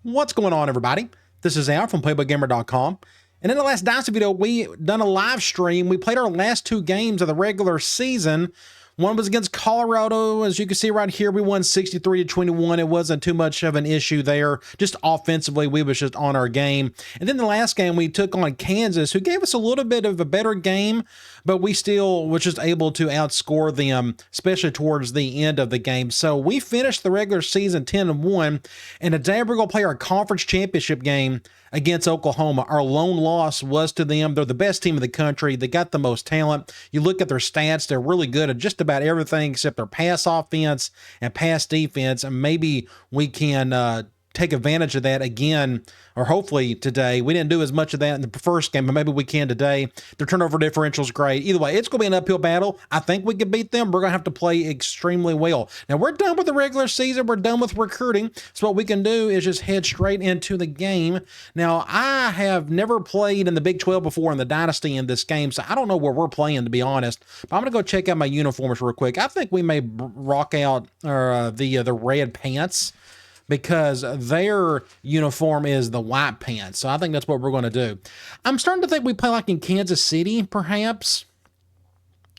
What's going on, everybody? This is Al from PlayboyGamer.com. And in the last Dynasty video, we done a live stream. We played our last two games of the regular season. One was against Colorado. As you can see right here, we won 63-21. It wasn't too much of an issue there. Just offensively, we was just on our game. And then the last game, we took on Kansas, who gave us a little bit of a better game, but we still was just able to outscore them, especially towards the end of the game. So we finished the regular season 10-1, and today we're going to play our conference championship game against Oklahoma. Our lone loss was to them. They're the best team in the country. They got the most talent. You look at their stats, they're really good at just about everything except their pass offense and pass defense, and maybe we can take advantage of that again, or hopefully today. We didn't do as much of that in the first game, but maybe we can today. Their turnover difference is great. Either way, it's going to be an uphill battle. I think we can beat them. We're going to have to play extremely well. Now, we're done with the regular season. We're done with recruiting. So what we can do is just head straight into the game. Now, I have never played in the Big 12 before in the Dynasty in this game, so I don't know where we're playing, to be honest. But I'm going to go check out my uniforms real quick. I think we may rock out the red pants, because their uniform is the white pants. So I think that's what we're going to do. I'm starting to think we play like in Kansas City, perhaps.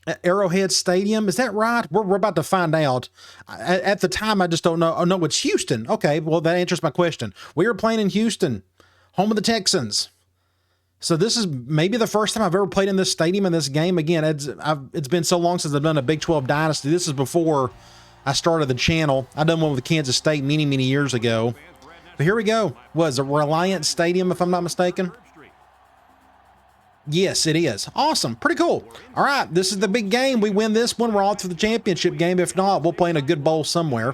At Arrowhead Stadium. Is that right? We're about to find out. At the time, I just don't know. Oh, no, it's Houston. Okay, well, that answers my question. We are playing in Houston, home of the Texans. So this is maybe the first time I've ever played in this stadium in this game. Again, it's been so long since I've done a Big 12 Dynasty. This is before I started the channel. I done one with Kansas State many years ago. But here we go. Was it Reliant Stadium, if I'm not mistaken? Yes, it is. Awesome. Pretty cool. All right, this is the big game. We win this one, we're on to the championship game. If not, we'll play in a good bowl somewhere.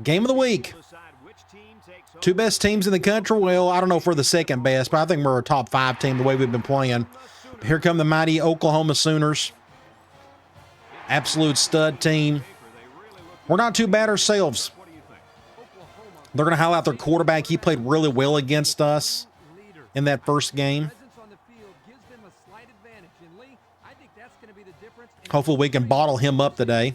Game of the week. Two best teams in the country. Well, I don't know if we're the second best, but I think we're a top 5 team the way we've been playing. Here come the mighty Oklahoma Sooners. Absolute stud team. We're not too bad ourselves. They're going to highlight their quarterback. He played really well against us in that first game. Hopefully we can bottle him up today.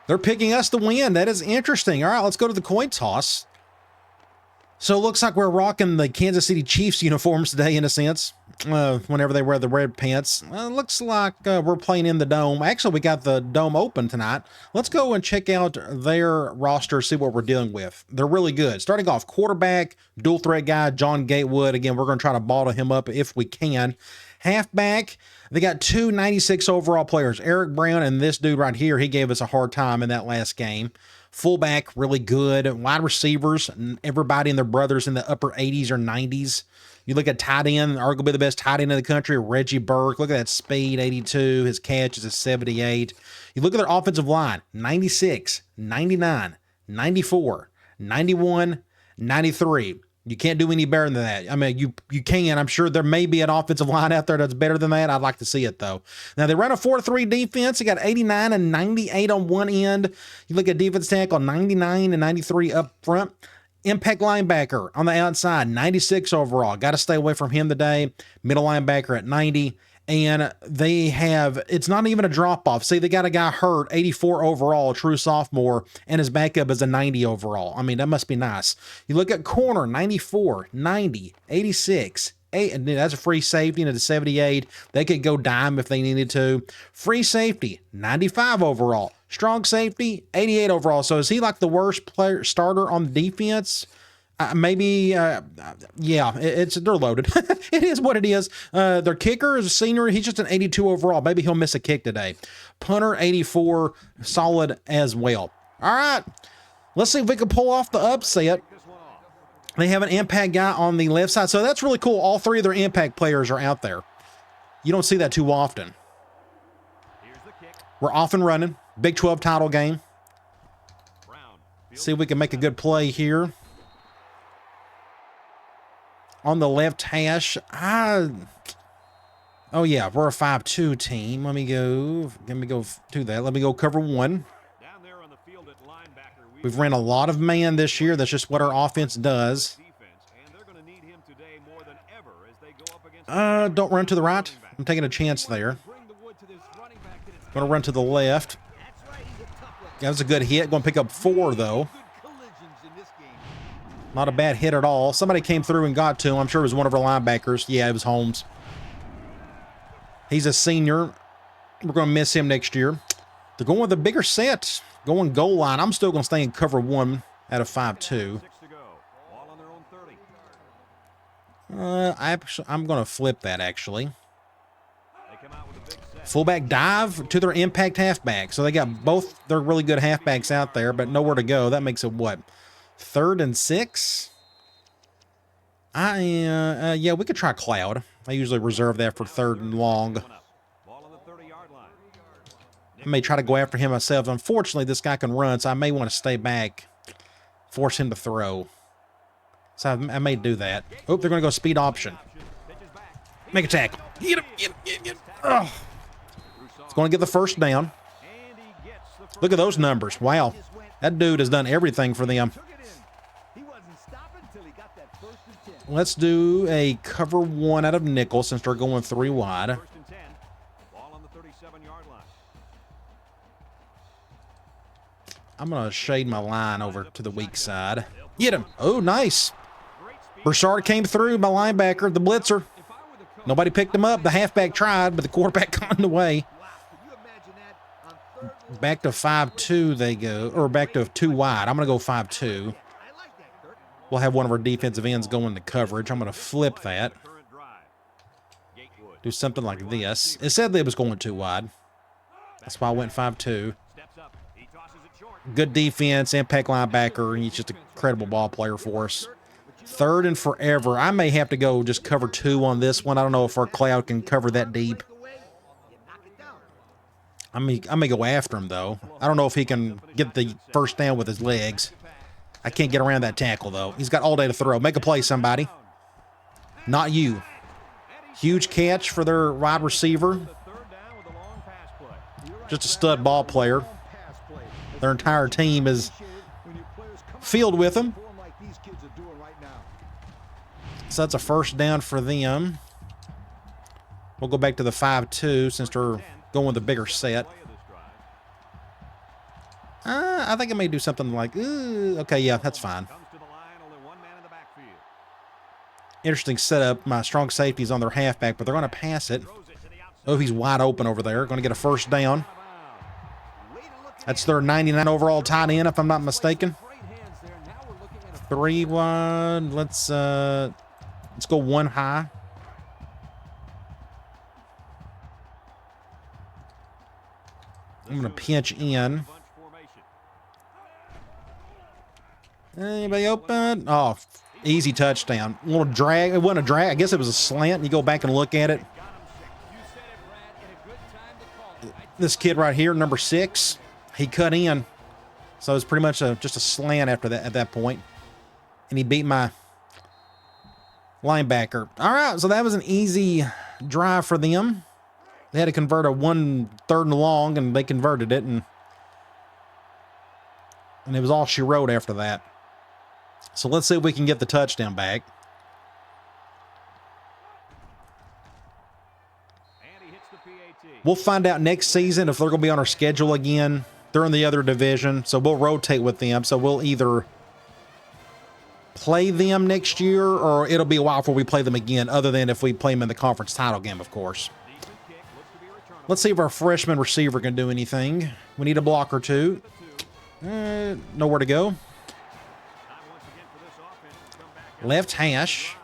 They're picking us to win. That is interesting. All right, let's go to the coin toss. So it looks like we're rocking the Kansas City Chiefs uniforms today, in a sense, whenever they wear the red pants. Well, it looks like we're playing in the Dome. Actually, we got the Dome open tonight. Let's go and check out their roster, see what we're dealing with. They're really good. Starting off, quarterback, dual threat guy, John Gatewood. Again, we're going to try to bottle him up if we can. Halfback, they got 2 96 overall players, Eric Brown and this dude right here. He gave us a hard time in that last game. Fullback, really good. Wide receivers, everybody and their brothers in the upper 80s or 90s. You look at tight end, arguably the best tight end in the country, Reggie Burke. Look at that speed, 82. His catch is a 78. You look at their offensive line, 96, 99, 94, 91, 93. You can't do any better than that. I mean, you can. I'm sure there may be an offensive line out there that's better than that. I'd like to see it, though. Now, they run a 4-3 defense. They got 89 and 98 on one end. You look at defense tackle, 99 and 93 up front. Impact linebacker on the outside, 96 overall. Got to stay away from him today. Middle linebacker at 90. And they have, it's not even a drop-off. See, they got a guy hurt, 84 overall, a true sophomore, and his backup is a 90 overall. I mean, that must be nice. You look at corner, 94, 90, 86, 8, and that's a free safety, and at a 78. They could go dime if they needed to. Free safety, 95 overall. Strong safety, 88 overall. So is he like the worst player starter on the defense? Yeah, they're loaded. It is what it is. Their kicker is a senior. He's just an 82 overall. Maybe he'll miss a kick today. Punter, 84, solid as well. All right, let's see if we can pull off the upset. They have an impact guy on the left side, so that's really cool. All 3 of their impact players are out there. You don't see that too often. We're off and running. Big 12 title game. See if we can make a good play here. On the left hash, oh yeah, we're a 5-2 team. Let me go to that. Let me go cover 1. We've ran a lot of man this year. That's just what our offense does. Don't run to the right. I'm taking a chance there. Going to run to the left. That was a good hit. Going to pick up 4, though. Not a bad hit at all. Somebody came through and got to him. I'm sure it was one of our linebackers. Yeah, it was Holmes. He's a senior. We're going to miss him next year. They're going with a bigger set. Going goal line. I'm still going to stay in cover 1 out of 5-2. I'm going to flip that, actually. Fullback dive to their impact halfback. So they got both their really good halfbacks out there, but nowhere to go. That makes it what? 3rd and 6? Yeah, we could try Cloud. I usually reserve that for 3rd and long. I may try to go after him myself. Unfortunately, this guy can run, so I may want to stay back, force him to throw. So I may do that. Oh, they're going to go speed option. Make a tackle. Get him, get him, get him, get him. Oh. It's going to get the first down. Look at those numbers. Wow. That dude has done everything for them. Let's do a cover 1 out of nickel since they're going 3 wide. I'm going to shade my line over to the weak side. Get him. Oh, nice. Broussard came through, my linebacker, the blitzer. Nobody picked him up. The halfback tried, but the quarterback got in the way. Back to 5-2 they go, or back to 2 wide. I'm going to go 5-2. We'll have one of our defensive ends go into coverage. I'm going to flip that. Do something like this. It said that it was going 2 wide. That's why I went 5-2. Good defense, impact linebacker, and he's just a credible ball player for us. 3rd and forever. I may have to go just cover 2 on this one. I don't know if our Cloud can cover that deep. I may go after him, though. I don't know if he can get the first down with his legs. I can't get around that tackle, though. He's got all day to throw. Make a play, somebody. Not you. Huge catch for their wide receiver. Just a stud ball player. Their entire team is filled with them. So that's a first down for them. We'll go back to the 5-2 since they're going with a bigger set. I think I may do something like, okay, yeah, that's fine. Interesting setup. My strong safety's on their halfback, but they're going to pass it. Oh, he's wide open over there. Going to get a first down. That's their 99 overall tight end, if I'm not mistaken. 3 wide. Let's go 1 high. I'm going to pinch in. Anybody open? Oh, easy touchdown. A little drag. It wasn't a drag. I guess it was a slant. You go back and look at it. This kid right here, number 6, he cut in. So it was pretty much just a slant after that at that point. And he beat my linebacker. All right, so that was an easy drive for them. They had to convert a 1 3rd and long, and they converted it, and it was all she wrote after that. So let's see if we can get the touchdown back. We'll find out next season if they're going to be on our schedule again. They're in the other division, so we'll rotate with them. So we'll either play them next year, or it'll be a while before we play them again, other than if we play them in the conference title game, of course. Let's see if our freshman receiver can do anything. We need a block or 2. Nowhere to go. Left hash.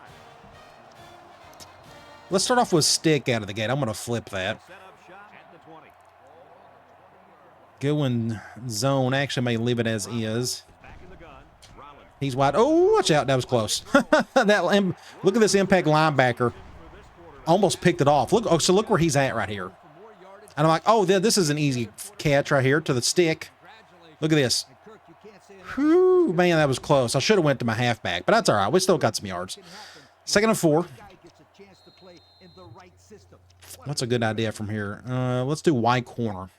Let's start off with stick out of the gate. I'm going to flip that. Go in zone. Actually, I may leave it as is. He's wide. Oh, watch out. That was close. Look at this impact linebacker. Almost picked it off. Look. Oh, so look where he's at right here. And I'm like, oh, this is an easy catch right here to the stick. Look at this. Whew, man, that was close. I should have went to my halfback, but that's all right. We still got some yards. 2nd and 4. What's a good idea from here? Let's do Y corner.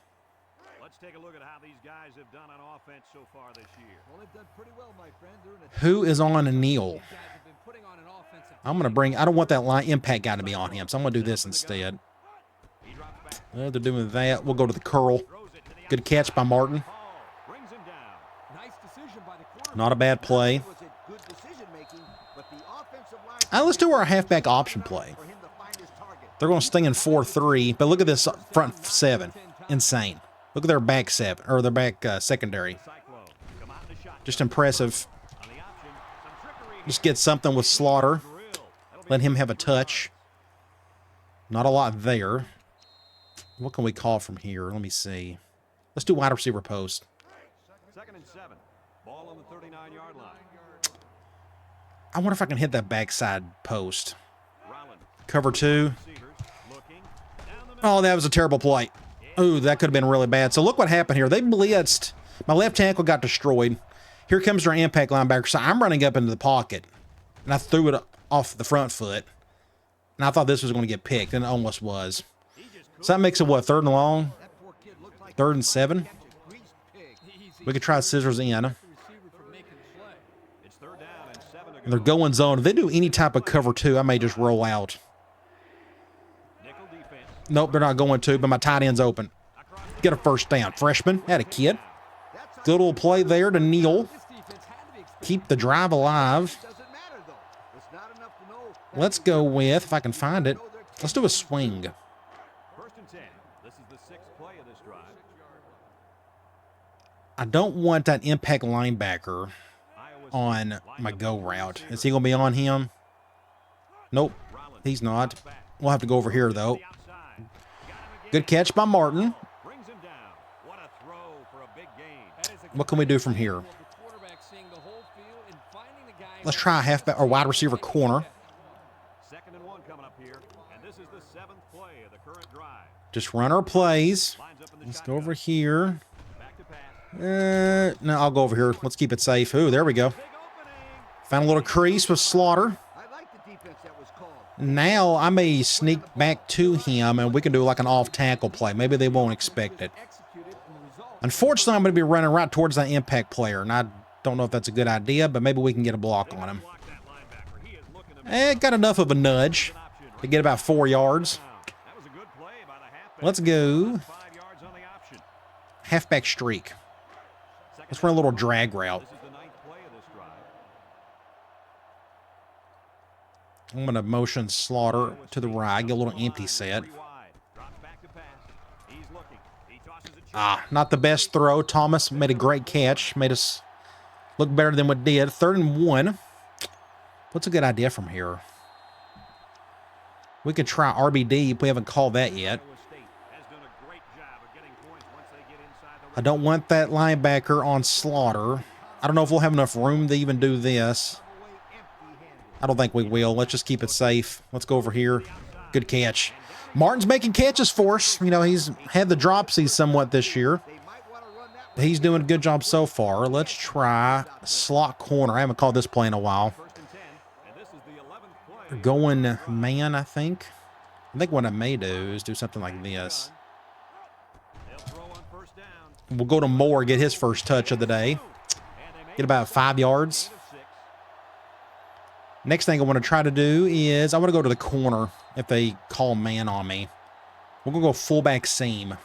Let's take a look at how these guys have done on offense so far this year. Well, they've done pretty well, my friend. Who is on a kneel? I'm going to bring, I don't want that line impact guy to be on him, so I'm going to do this instead. They're doing that. We'll go to the curl. Good catch by Martin. Not a bad play. Let's do our halfback option play. They're going to sting in 4-3, but look at this front seven. Insane. Look at their back seven, or their back secondary. Just impressive. Just get something with Slaughter. Let him have a touch. Not a lot there. What can we call from here? Let me see. Let's do wide receiver post. 2nd and 7. Ball on the 39-yard line. I wonder if I can hit that backside post. Cover 2. Oh, that was a terrible play. Ooh, that could have been really bad. So look what happened here. They blitzed. My left tackle got destroyed. Here comes our impact linebacker. So I'm running up into the pocket. And I threw it off the front foot. And I thought this was going to get picked. And it almost was. So that makes it what? 3rd and long? 3rd and 7? We could try scissors in. And they're going zone. If they do any type of cover 2, I may just roll out. Nope, they're not going to, but my tight end's open. Get a first down. Freshman, had a kid. Good little play there to Neal. Keep the drive alive. Let's go with, if I can find it, let's do a swing. 1st and 10. This is the 6th play of this drive. I don't want that impact linebacker on my go route. Is he going to be on him? Nope, he's not. We'll have to go over here, though. Good catch by Martin. What can we do from here? Let's try a halfback or wide receiver corner. 2nd and 1 coming up here, and this is the 7th play of the current drive. Just run our plays. Let's go over here. No, I'll go over here. Let's keep it safe. Ooh, there we go. Found a little crease with Slaughter. Now I may sneak back to him and we can do like an off tackle play. Maybe they won't expect it. Unfortunately, I'm going to be running right towards that impact player, and I don't know if that's a good idea, but maybe we can get a block on him. Got enough of a nudge to get about 4 yards. Let's go. Halfback streak. Let's run a little drag route. I'm going to motion Slaughter to the right, get a little empty set. Not the best throw. Thomas made a great catch. Made us look better than we did. 3rd and 1. What's a good idea from here? We could try RBD if we haven't called that yet. I don't want that linebacker on Slaughter. I don't know if we'll have enough room to even do this. I don't think we will. Let's just keep it safe. Let's go over here. Good catch. Martin's making catches for us. You know, he's had the dropsies somewhat this year. He's doing a good job so far. Let's try slot corner. I haven't called this play in a while. We're going man, I think. I think what I may do is do something like this. We'll go to Moore, get his first touch of the day. Get about 5 yards. Next thing I want to try to do is I want to go to the corner if they call man on me. We're going to go fullback seam.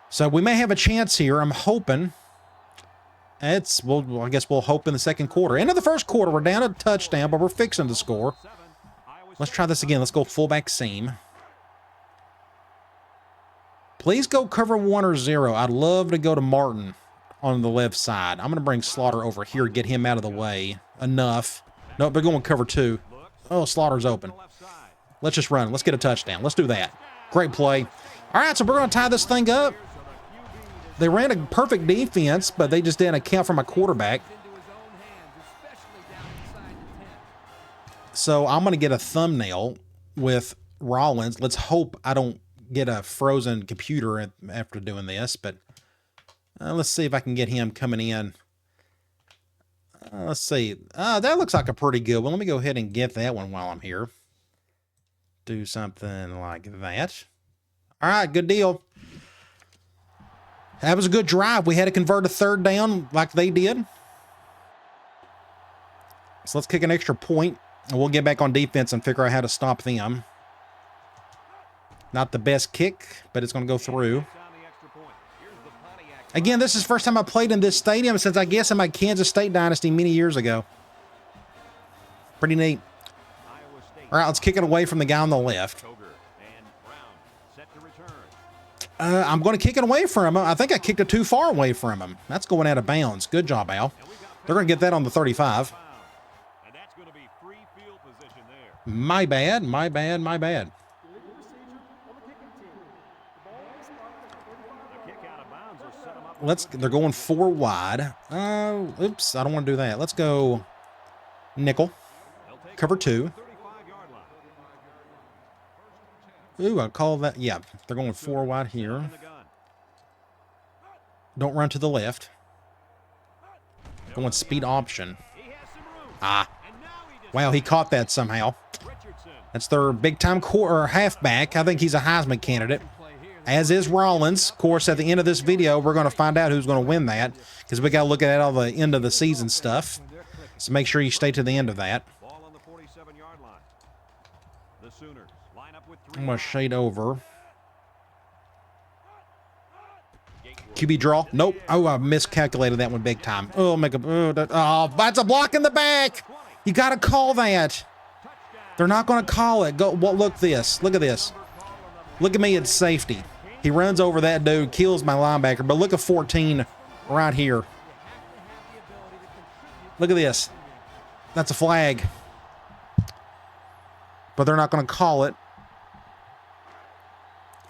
So we may have a chance here. I'm hoping. I guess we'll hope in the second quarter. End of the first quarter, we're down a touchdown, but we're fixing to score. Let's try this again. Let's go fullback seam. Please go cover 1 or 0. I'd love to go to Martin on the left side. I'm going to bring Slaughter over here, get him out of the way. Enough. Nope, they're going cover 2. Oh, Slaughter's open. Let's just run. Let's get a touchdown. Let's do that. Great play. All right, so we're going to tie this thing up. They ran a perfect defense, but they just didn't account for my quarterback. So I'm going to get a thumbnail with Rollins. Let's hope I don't get a frozen computer after doing this, but let's see if I can get him coming in. Let's see. That looks like a pretty good one. Let me go ahead and get that one while I'm here. Do something like that. All right, good deal. That was a good drive. We had to convert a 3rd down like they did. So let's kick an extra point, and we'll get back on defense and figure out how to stop them. Not the best kick, but it's going to go through. Again, this is the first time I played in this stadium since I guess in my Kansas State Dynasty many years ago. Pretty neat. All right, let's kick it away from the guy on the left. I'm going to kick it away from him. I think I kicked it too far away from him. That's going out of bounds. Good job, Al. They're going to get that on the 35. My bad, my bad, my bad. They're going 4 wide. Oops, I don't want to do that. Let's go nickel. Cover 2. Ooh, I call that. Yeah, they're going 4 wide here. Don't run to the left. Going speed option. Ah. Wow, he caught that somehow. That's their big-time halfback. I think he's a Heisman candidate, as is Rollins. Of course, at the end of this video, we're going to find out who's going to win that, because we got to look at all the end of the season stuff. So make sure you stay to the end of that. I'm going to shade over. QB draw. Nope. Oh, I miscalculated that one big time. Oh, that's a block in the back. You got to call that. They're not going to call it. Go. Well, look this. Look at this. Look at me at safety. He runs over that dude, kills my linebacker. But look at 14 right here. Look at this. That's a flag. But they're not going to call it.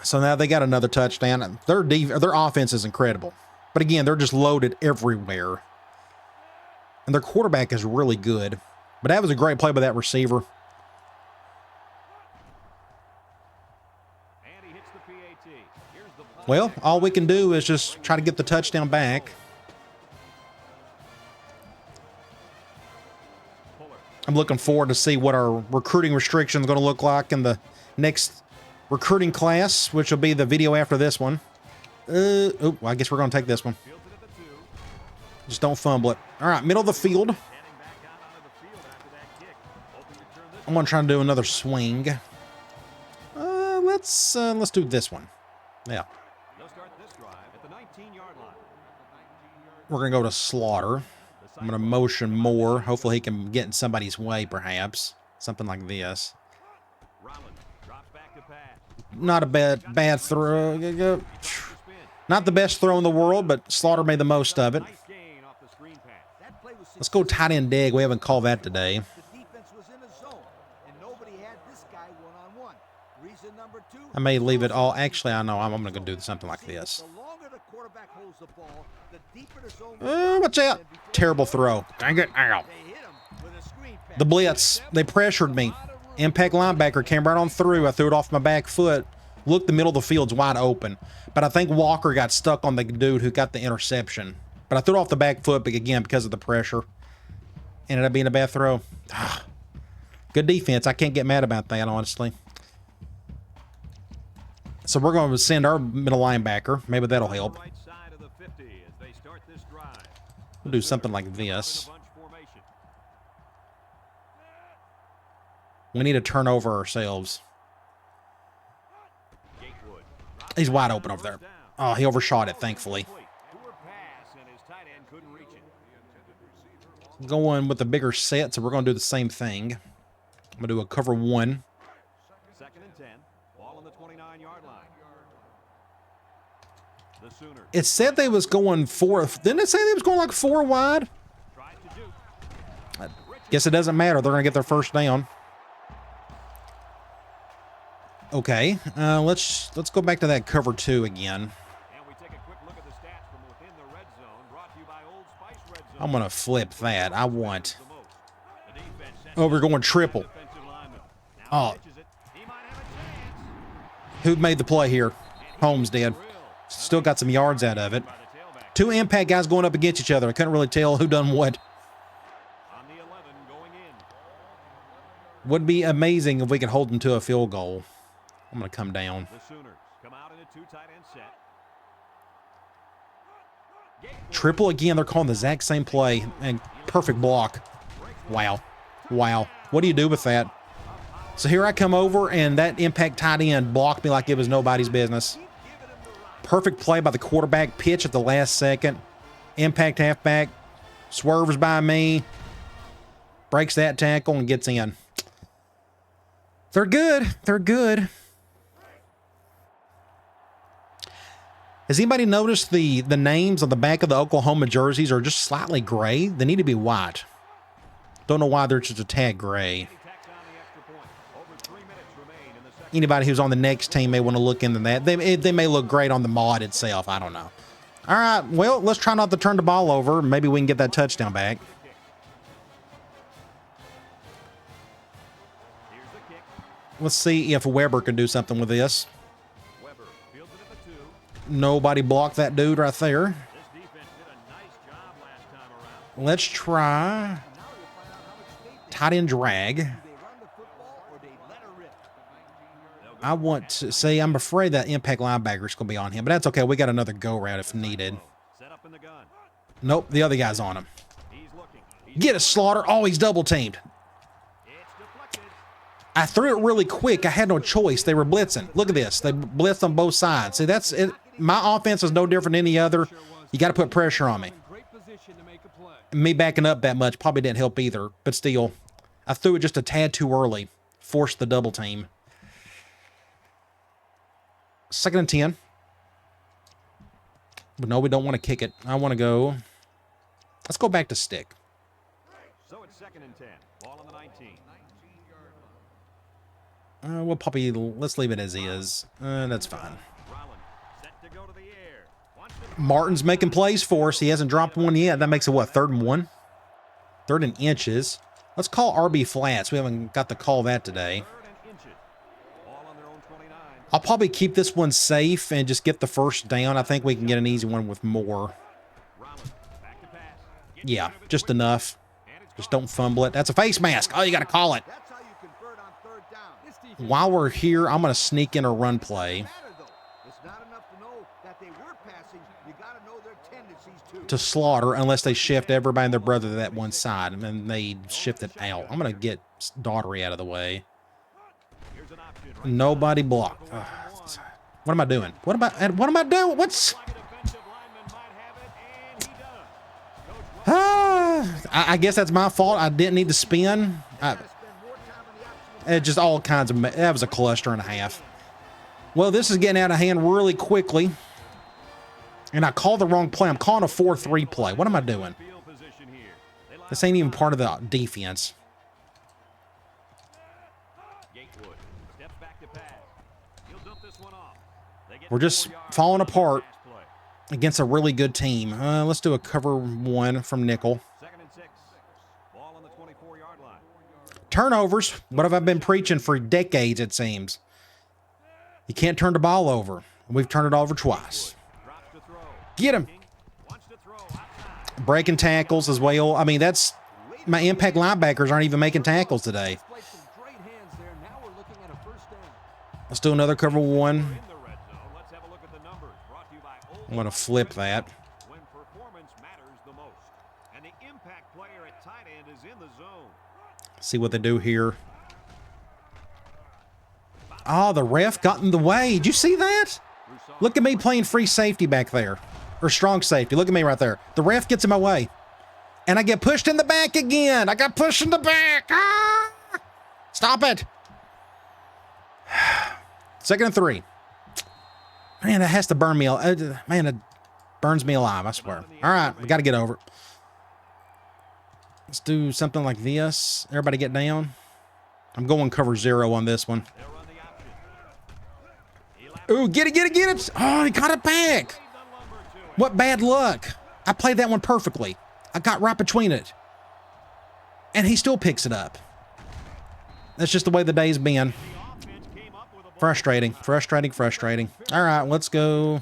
So now they got another touchdown. Their offense is incredible. But again, they're just loaded everywhere. And their quarterback is really good. But that was a great play by that receiver. Well, all we can do is just try to get the touchdown back. I'm looking forward to see what our recruiting restrictions are going to look like in the next recruiting class, which will be the video after this one. Well, I guess we're going to take this one. Just don't fumble it. All right, middle of the field. I'm going to try to do another swing. Let's do this one. Yeah. We're going to go to Slaughter. I'm going to motion more. Hopefully he can get in somebody's way, perhaps. Something like this. Not a bad throw. Not the best throw in the world, but Slaughter made the most of it. Let's go tight end dig. We haven't called that today. I may leave it all. Actually, I know. I'm going to do something like this. Watch out. Terrible throw. Dang it. Ow. The blitz. They pressured me. Impact linebacker came right on through. I threw it off my back foot. Look, the middle of the field's wide open. But I think Walker got stuck on the dude who got the interception. But I threw it off the back foot, but again, because of the pressure. Ended up being a bad throw. Good defense. I can't get mad about that, honestly. So we're going to send our middle linebacker. Maybe that'll help. We'll do something like this. We need to turn over ourselves. He's wide open over there. Oh, he overshot it, thankfully. Going with the bigger set, so we're going to do the same thing. I'm going to do a cover 1. Second and 10. Ball on the 29-yard line. The Sooners. It said they was going 4. Didn't it say they was going like 4 wide? I guess it doesn't matter. They're going to get their first down. Okay, let's go back to that cover 2 again. I'm going to flip that. I want... Oh, we're going triple. Oh. Who made the play here? Holmes did. Still got some yards out of it. 2 impact guys going up against each other. I couldn't really tell who done what. Would be amazing if we could hold them to a field goal. I'm going to come down. Triple again. They're calling the exact same play. And perfect block. Wow. Wow. What do you do with that? So here I come over, and that impact tight end blocked me like it was nobody's business. Perfect play by the quarterback. Pitch at the last second. Impact halfback. Swerves by me. Breaks that tackle and gets in. They're good. They're good. Has anybody noticed the names on the back of the Oklahoma jerseys are just slightly gray? They need to be white. Don't know why they're just a tad gray. Anybody who's on the next team may want to look into that. They may look great on the mod itself. I don't know. All right, well, let's try not to turn the ball over. Maybe we can get that touchdown back. Let's see if Weber can do something with this. Nobody blocked that dude right there. Let's try tight end drag. I want to say, I'm afraid that impact linebacker is going to be on him, but that's okay. We got another go route if needed. Nope, the other guy's on him. Get a Slaughter. Oh, he's double teamed. I threw it really quick. I had no choice. They were blitzing. Look at this. They blitzed on both sides. See, that's it. My offense is no different than any other. You got to put pressure on me. Me backing up that much probably didn't help either, but still, I threw it just a tad too early. Forced the double team. 2nd and 10. But no, we don't want to kick it. I want to go. Let's go back to stick. So it's 2nd and 10. Ball on the 19. We'll probably, let's leave it as is. That's fine. Martin's making plays for us. He hasn't dropped one yet. That makes it what, 3rd and 1? 3rd and inches. Let's call RB flats. We haven't got to call that today. I'll probably keep this one safe and just get the first down. I think we can get an easy one with more. Yeah, just enough. Just don't fumble it. That's a face mask. Oh, you got to call it. While we're here, I'm going to sneak in a run play. To Slaughter, unless they shift everybody and their brother to that one side, and then they shift it out. I'm going to get Daughtery out of the way. Nobody blocked. What am I doing? What am I doing? What's... I guess that's my fault. I didn't need to spin. It just all kinds of... That was a cluster and a half. Well, this is getting out of hand really quickly. And I called the wrong play. I'm calling a 4-3 play. What am I doing? This ain't even part of the defense. We're just falling apart against a really good team. Let's do a cover 1 from nickel. Turnovers. What have I been preaching for decades, it seems? You can't turn the ball over. We've turned it over twice. Get him. Breaking tackles as well. I mean, that's... My impact linebackers aren't even making tackles today. Let's do another cover 1. I'm going to flip that. See what they do here. Oh, the ref got in the way. Did you see that? Look at me playing free safety back there. Or strong safety. Look at me right there. The ref gets in my way. And I get pushed in the back again. I got pushed in the back. Ah! Stop it. 2nd and 3. Man, that has to burn me. Man, it burns me alive, I swear. All right, we got to get over it. Let's do something like this. Everybody get down. I'm going cover 0 on this one. Ooh, get it. Oh, he got it back. What bad luck. I played that one perfectly. I got right between it. And he still picks it up. That's just the way the day's been. Frustrating. All right, let's go.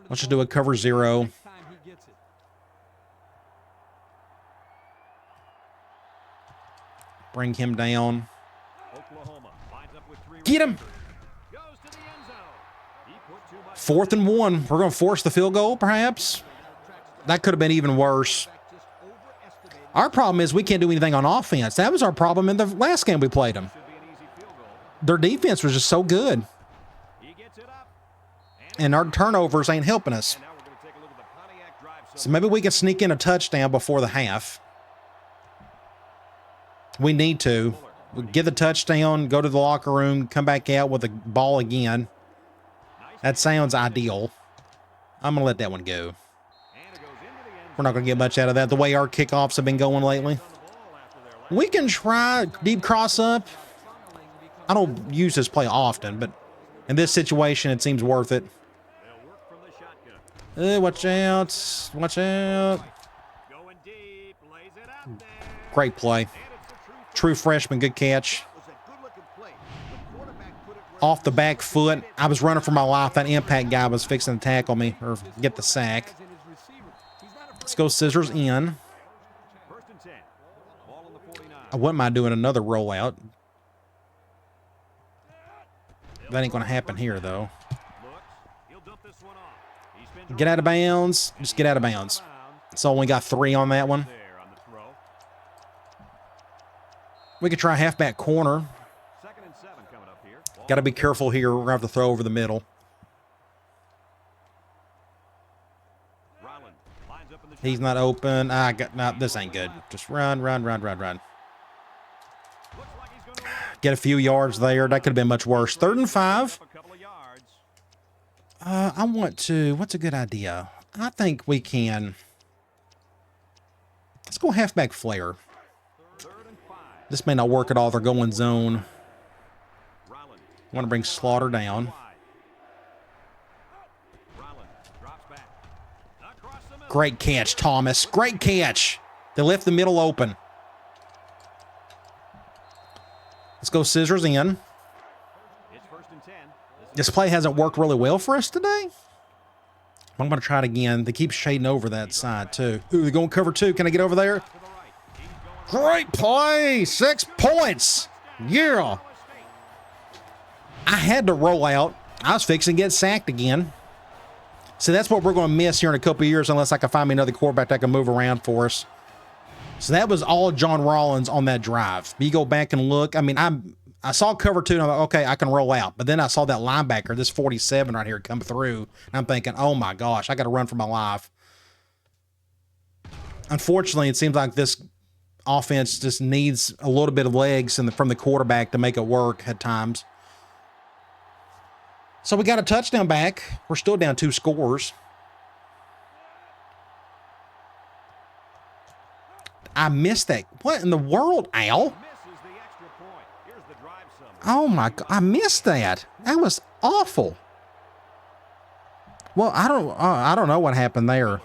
Let's just do a cover 0. Bring him down. Get him. 4th and 1. We're going to force the field goal, perhaps. That could have been even worse. Our problem is we can't do anything on offense. That was our problem in the last game we played them. Their defense was just so good. And our turnovers ain't helping us. So maybe we can sneak in a touchdown before the half. We need to. We get the touchdown, go to the locker room, come back out with the ball again. That sounds ideal. I'm going to let that one go. We're not going to get much out of that, the way our kickoffs have been going lately. We can try deep cross up. I don't use this play often, but in this situation, it seems worth it. Watch out. Watch out. Great play. True freshman, good catch. Off the back foot. I was running for my life. That impact guy was fixing to tackle me or get the sack. Let's go scissors in. I wouldn't mind doing another rollout. That ain't going to happen here, though. Get out of bounds. Just get out of bounds. So only got 3 on that one. We could try halfback corner. Got to be careful here. We're going to have to throw over the middle. He's not open. No, this ain't good. Just run. Get a few yards there. That could have been much worse. 3rd and 5. I want to. What's a good idea? I think we can. Let's go halfback flare. This may not work at all. They're going zone. Want to bring Slaughter down. Great catch, Thomas. Great catch. They left the middle open. Let's go scissors in. This play hasn't worked really well for us today. I'm going to try it again. They keep shading over that side, too. Ooh, they're going cover 2. Can I get over there? Great play. 6 points. Yeah. I had to roll out. I was fixing to get sacked again. So that's what we're going to miss here in a couple of years unless I can find me another quarterback that can move around for us. So that was all John Rollins on that drive. You go back and look. I mean, I saw cover 2 and I'm like, okay, I can roll out. But then I saw that linebacker, this 47 right here, come through. And I'm thinking, oh my gosh, I got to run for my life. Unfortunately, it seems like this offense just needs a little bit of legs from the quarterback to make it work at times. So we got a touchdown back. We're still down 2 scores. I missed that. What in the world, Al? Oh my God, I missed that. That was awful. Well, I don't know what happened there.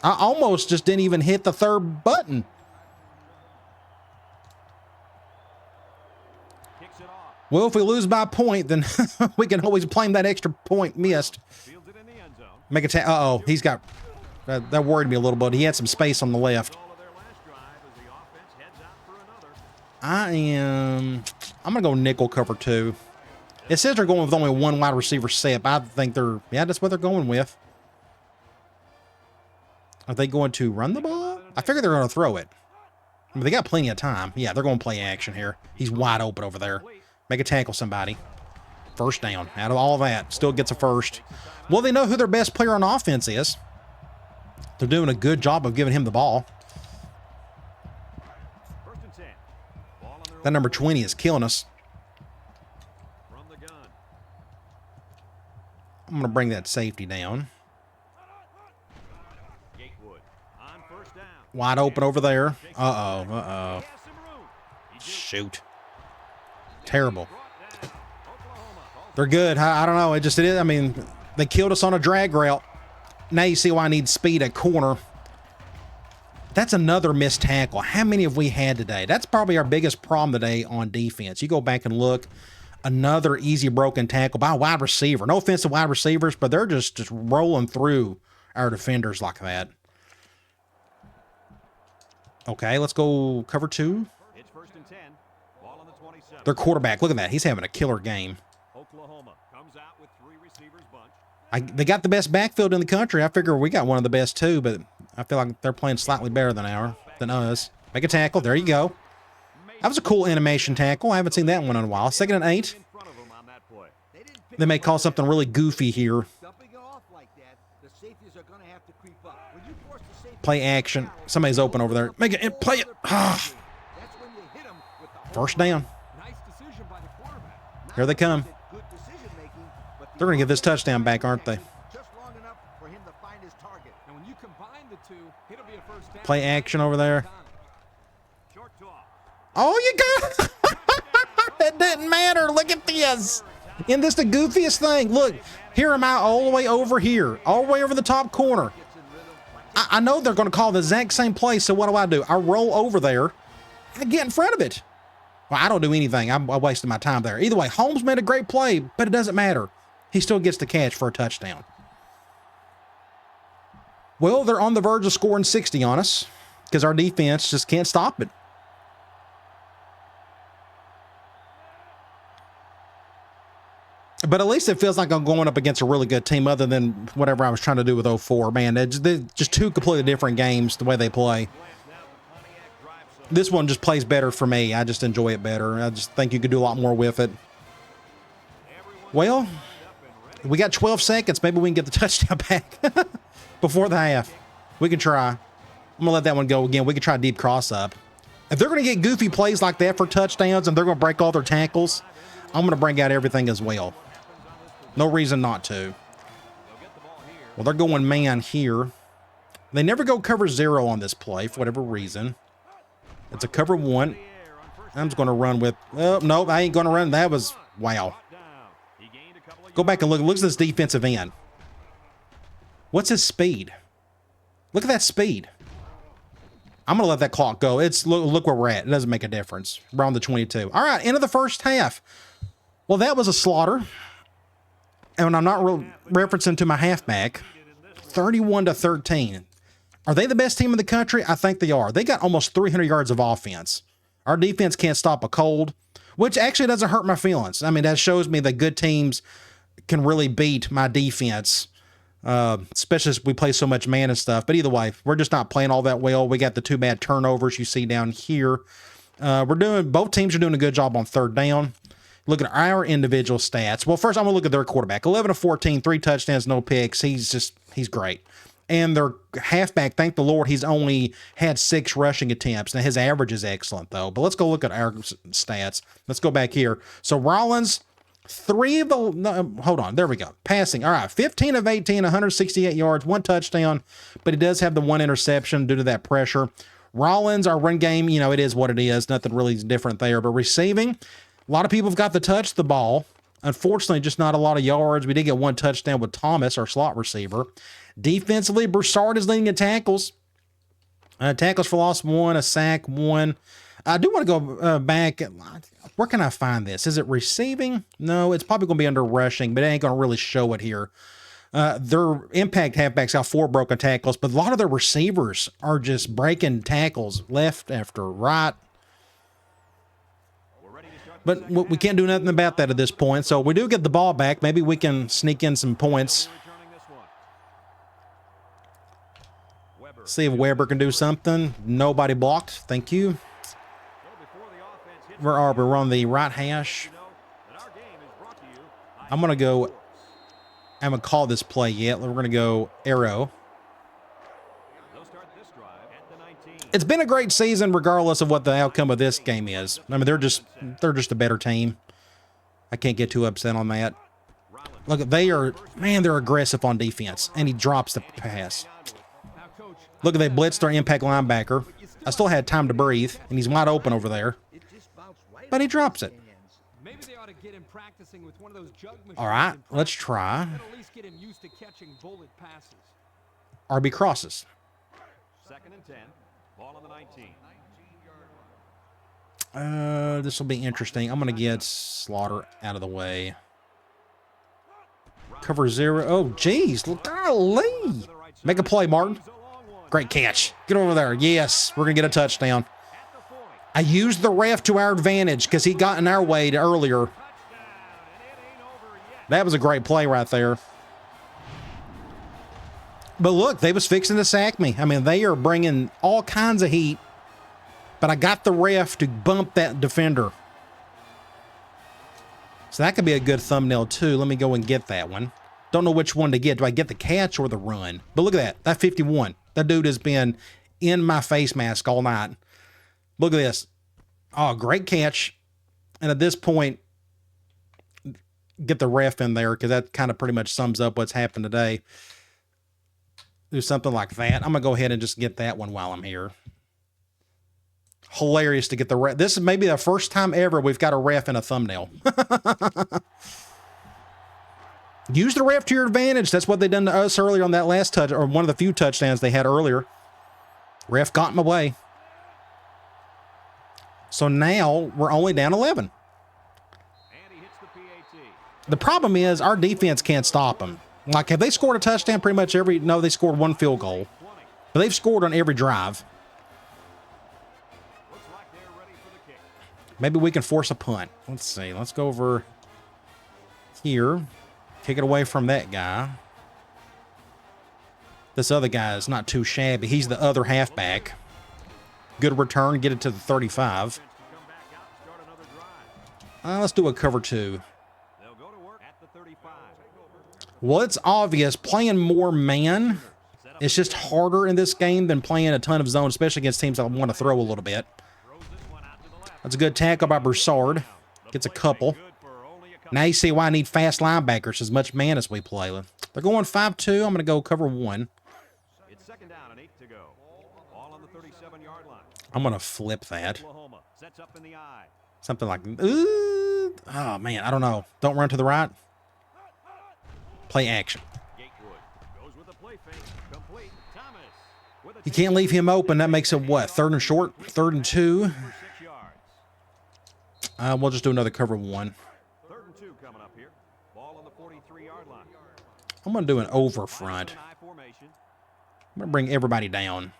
I almost just didn't even hit the 3rd button. Well, if we lose by a point, then we can always blame that extra point missed. Make a uh-oh, he's got... that worried me a little bit. He had some space on the left. I'm going to go nickel cover 2. It says they're going with only 1 wide receiver set. I think that's what they're going with. Are they going to run the ball? I figure they're going to throw it. I mean, they got plenty of time. Yeah, they're going to play action here. He's wide open over there. Make a tackle somebody. First down. Out of all of that, still gets a first. Well, they know who their best player on offense is. They're doing a good job of giving him the ball. That number 20 is killing us. I'm going to bring that safety down. Wide open over there. Uh-oh. Shoot. Terrible. They're good. I don't know. It is. I mean, they killed us on a drag route. Now you see why I need speed at corner. That's another missed tackle. How many have we had today? That's probably our biggest problem today on defense. You go back and look. Another easy broken tackle by a wide receiver. No offense to wide receivers, but they're just rolling through our defenders like that. Okay, let's go cover 2. It's 1st and 10. Ball on the 27. Their quarterback, look at that. He's having a killer game. Oklahoma comes out with 3 receivers bunch. They got the best backfield in the country. I figure we got one of the best too, but I feel like they're playing slightly better than us. Make a tackle. There you go. That was a cool animation tackle. I haven't seen that one in a while. 2nd and 8. They may call something really goofy here. Play action. Somebody's open over there. Make it. Play it. Ah. First down. Here they come. They're going to get this touchdown back, aren't they? Play action over there. Oh, you got it. Didn't matter. Look at this. Isn't this the goofiest thing? Look, here am I all the way over here, all the way over the top corner. I know they're going to call the exact same play, so what do? I roll over there. I get in front of it. Well, I don't do anything. I wasted my time there. Either way, Holmes made a great play, but it doesn't matter. He still gets the catch for a touchdown. Well, they're on the verge of scoring 60 on us because our defense just can't stop it. But at least it feels like I'm going up against a really good team other than whatever I was trying to do with 04. Man, they're just two completely different games, the way they play. This one just plays better for me. I just enjoy it better. I just think you could do a lot more with it. Well, we got 12 seconds. Maybe we can get the touchdown back before the half. We can try. I'm going to let that one go again. We can try a deep cross up. If they're going to get goofy plays like that for touchdowns and they're going to break all their tackles, I'm going to bring out everything as well. No reason not to. Well, they're going man here. They never go cover 0 on this play for whatever reason. It's a cover 1. I'm just going to run with... Oh, no, I ain't going to run. That was... Wow. Go back and look. Look at this defensive end. What's his speed? Look at that speed. I'm going to let that clock go. It's look where we're at. It doesn't make a difference. We're on the 22. All right, end of the first half. Well, that was a slaughter. And I'm not referencing to my halfback. 31-13. Are they the best team in the country? I think they are. They got almost 300 yards of offense. Our defense can't stop a cold, which actually doesn't hurt my feelings. I mean, that shows me that good teams can really beat my defense, especially as we play so much man and stuff. But either way, we're just not playing all that well. We got the 2 bad turnovers you see down here. Both teams are doing a good job on third down. Look at our individual stats. Well, first I'm going to look at their quarterback. 11 of 14, 3 touchdowns, no picks. He's great. And their halfback, thank the Lord, he's only had 6 rushing attempts. Now, his average is excellent, though. But let's go look at our stats. Let's go back here. So, Rollins, 3 of the... No, hold on. There we go. Passing. All right. 15 of 18, 168 yards, 1 touchdown. But he does have the 1 interception due to that pressure. Rollins, our run game, it is what it is. Nothing really different there. But receiving... A lot of people have got to touch the ball. Unfortunately, just not a lot of yards. We did get 1 touchdown with Thomas, our slot receiver. Defensively, Broussard is leading in tackles. Tackles for loss 1, a sack 1. I do want to go back. Where can I find this? Is it receiving? No, it's probably going to be under rushing, but it ain't going to really show it here. Their impact halfbacks got 4 broken tackles, but a lot of their receivers are just breaking tackles left after right. But we can't do nothing about that at this point. So we do get the ball back. Maybe we can sneak in some points. See if Weber can do something. Nobody blocked. Thank you. Where are we? We're on the right hash. I'm going to go. I haven't called this play yet. We're going to go arrow. It's been a great season regardless of what the outcome of this game is. I mean, they're just a better team. I can't get too upset on that. Look, they're aggressive on defense, and he drops the pass. Look, they blitzed their impact linebacker. I still had time to breathe, and he's wide open over there. But he drops it. All right, let's try. RB crosses. 2nd and 10. Ball on the 19. This will be interesting. I'm going to get Slaughter out of the way. Cover 0. Oh, geez. Golly. Make a play, Martin. Great catch. Get over there. Yes, we're going to get a touchdown. I used the ref to our advantage because he got in our way earlier. That was a great play right there. But look, they was fixing to sack me. I mean, they are bringing all kinds of heat. But I got the ref to bump that defender. So that could be a good thumbnail too. Let me go and get that one. Don't know which one to get. Do I get the catch or the run? But look at that. That 51. That dude has been in my face mask all night. Look at this. Oh, great catch. And at this point, get the ref in there because that kind of pretty much sums up what's happened today. Do something like that. I'm going to go ahead and just get that one while I'm here. Hilarious to get the ref. This is maybe the first time ever we've got a ref in a thumbnail. Use the ref to your advantage. That's what they done to us earlier on that last touch, or one of the few touchdowns they had earlier. Ref got in my way. So now we're only down 11. The problem is our defense can't stop them. Like, have they scored a touchdown pretty much every... No, they scored one field goal. But they've scored on every drive. Maybe we can force a punt. Let's see. Let's go over here. Kick it away from that guy. This other guy is not too shabby. He's the other halfback. Good return. Get it to the 35. Let's do a cover 2. Well, it's obvious playing more man, it's just harder in this game than playing a ton of zone, especially against teams that want to throw a little bit. That's a good tackle by Broussard. Gets a couple. Now you see why I need fast linebackers as much man as we play. They're going 5-2. I'm going to go cover 1. It's second down and 8 to go. Ball on the 37-yard line. I'm going to flip that. Oklahoma sets up in the eye. Something like, ooh, oh man, I don't know. Don't run to the right. Play action. Goes with a play fake. Complete. Thomas. You can't leave him open. That makes it what? 3rd and short? 3rd and 2. We'll just do another cover 1. 3rd and 2 coming up here. Ball on the 43-yard line. I'm going to do an over front. I'm going to bring everybody down.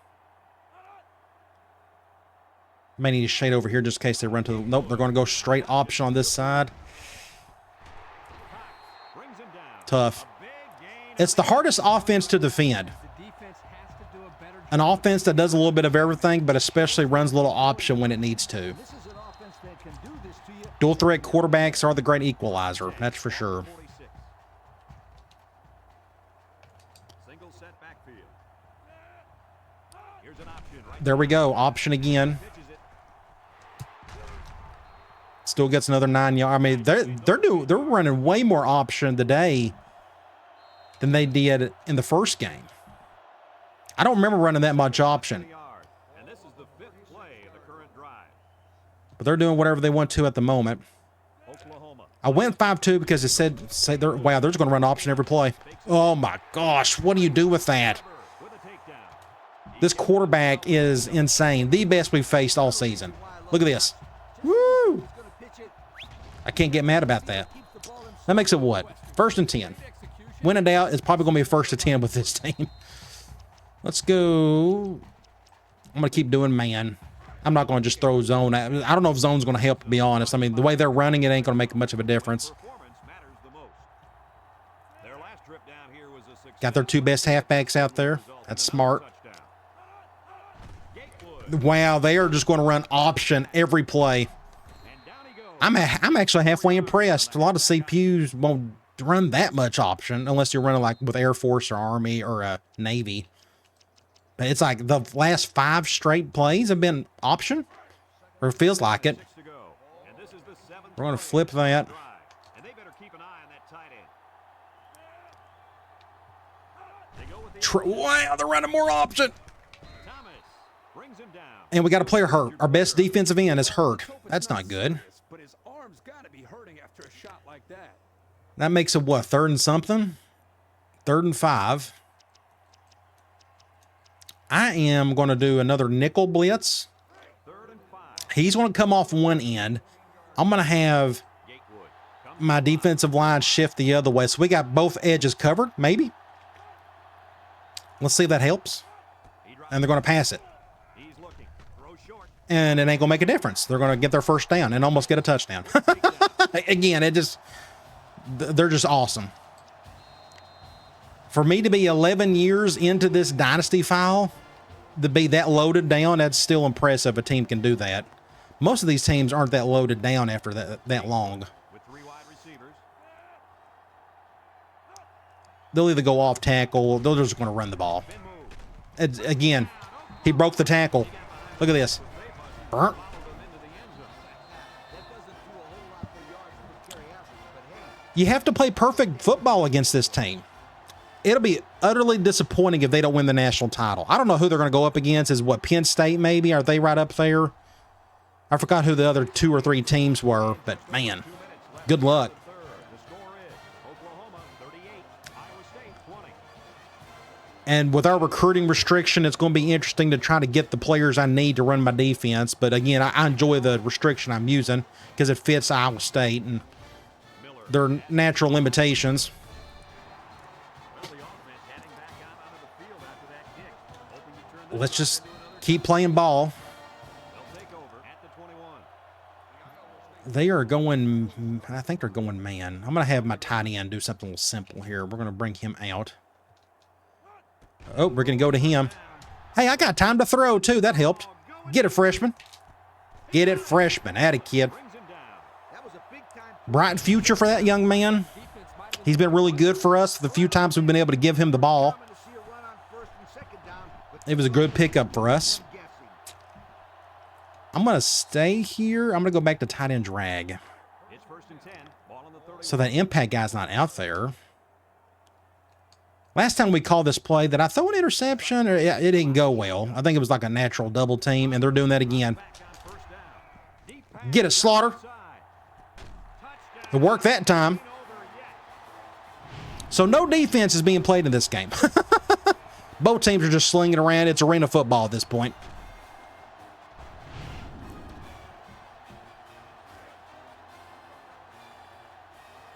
May need to shade over here just in case they run to the... Nope, they're going to go straight option on this side. Tough. It's the hardest offense to defend. An offense that does a little bit of everything, but especially runs a little option when it needs to. Dual threat quarterbacks are the great equalizer, that's for sure. There we go, option again. Still gets another 9 yards. I mean, they're running way more option today than they did in the first game. I don't remember running that much option. But they're doing whatever they want to at the moment. I went 5-2 because it said wow, they're just going to run option every play. Oh my gosh, what do you do with that? This quarterback is insane. The best we've faced all season. Look at this. Woo! I can't get mad about that. That makes it what? 1st and 10. When in doubt, it's probably going to be 1st and 10 with this team. Let's go. I'm going to keep doing man. I'm not going to just throw zone. I don't know if zone's going to help, to be honest. I mean, the way they're running, it ain't going to make much of a difference. Got their 2 best halfbacks out there. That's smart. Wow, they are just going to run option every play. I'm actually halfway impressed. A lot of CPUs won't run that much option unless you're running like with Air Force or Army or Navy. But it's like the last 5 straight plays have been option, or it feels like it. We're going to flip that. Wow, they're running more option. And we got a player hurt. Our best defensive end is hurt. That's not good. That makes it what, 3rd and something? 3rd and 5. I am going to do another nickel blitz. He's going to come off one end. I'm going to have my defensive line shift the other way. So we got both edges covered, maybe. Let's see if that helps. And they're going to pass it. And it ain't going to make a difference. They're going to get their 1st down and almost get a touchdown. Again, they're just awesome. For me to be 11 years into this Dynasty file, to be that loaded down, that's still impressive. A team can do that. Most of these teams aren't that loaded down after that long. they'll either go off tackle, they're just going to run the ball. Again, he broke the tackle. Look at this. Burnt. You have to play perfect football against this team. It'll be utterly disappointing if they don't win the national title. I don't know who they're going to go up against. Is what, Penn State maybe? Are they right up there? I forgot who the other 2 or 3 teams were, but man, good luck. And with our recruiting restriction, it's going to be interesting to try to get the players I need to run my defense. But again, I enjoy the restriction I'm using because it fits Iowa State and their natural limitations. Let's just keep playing ball. They are going, I think they're going man. I'm going to have my tight end do something a little simple here. We're going to bring him out. Oh, we're going to go to him. Hey, I got time to throw too. That helped. Get it, freshman. Get it, freshman. Atta kid. Bright future for that young man. He's been really good for us the few times we've been able to give him the ball. It was a good pickup for us. I'm going to stay here. I'm going to go back to tight end drag. So that impact guy's not out there. Last time we called this play, did I throw an interception? Or it didn't go well. I think it was like a natural double team, and they're doing that again. Get it, Slaughter. It worked that time. So no defense is being played in this game. Both teams are just slinging around. It's arena football at this point.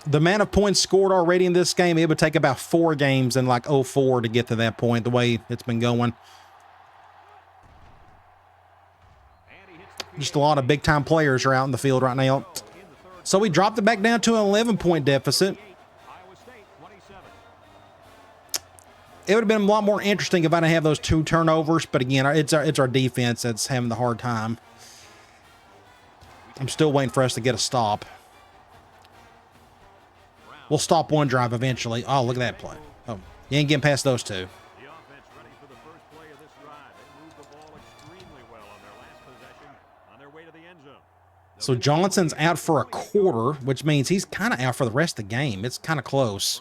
The amount of points scored already in this game, it would take about 4 games in like 04 to get to that point, the way it's been going. Just a lot of big-time players are out in the field right now. So we dropped it back down to an 11-point deficit. It would have been a lot more interesting if I didn't have those 2 turnovers, but again, it's our defense that's having the hard time. I'm still waiting for us to get a stop. We'll stop one drive eventually. Oh, look at that play. Oh, you ain't getting past those 2. So Johnson's out for a quarter, which means he's kind of out for the rest of the game. It's kind of close.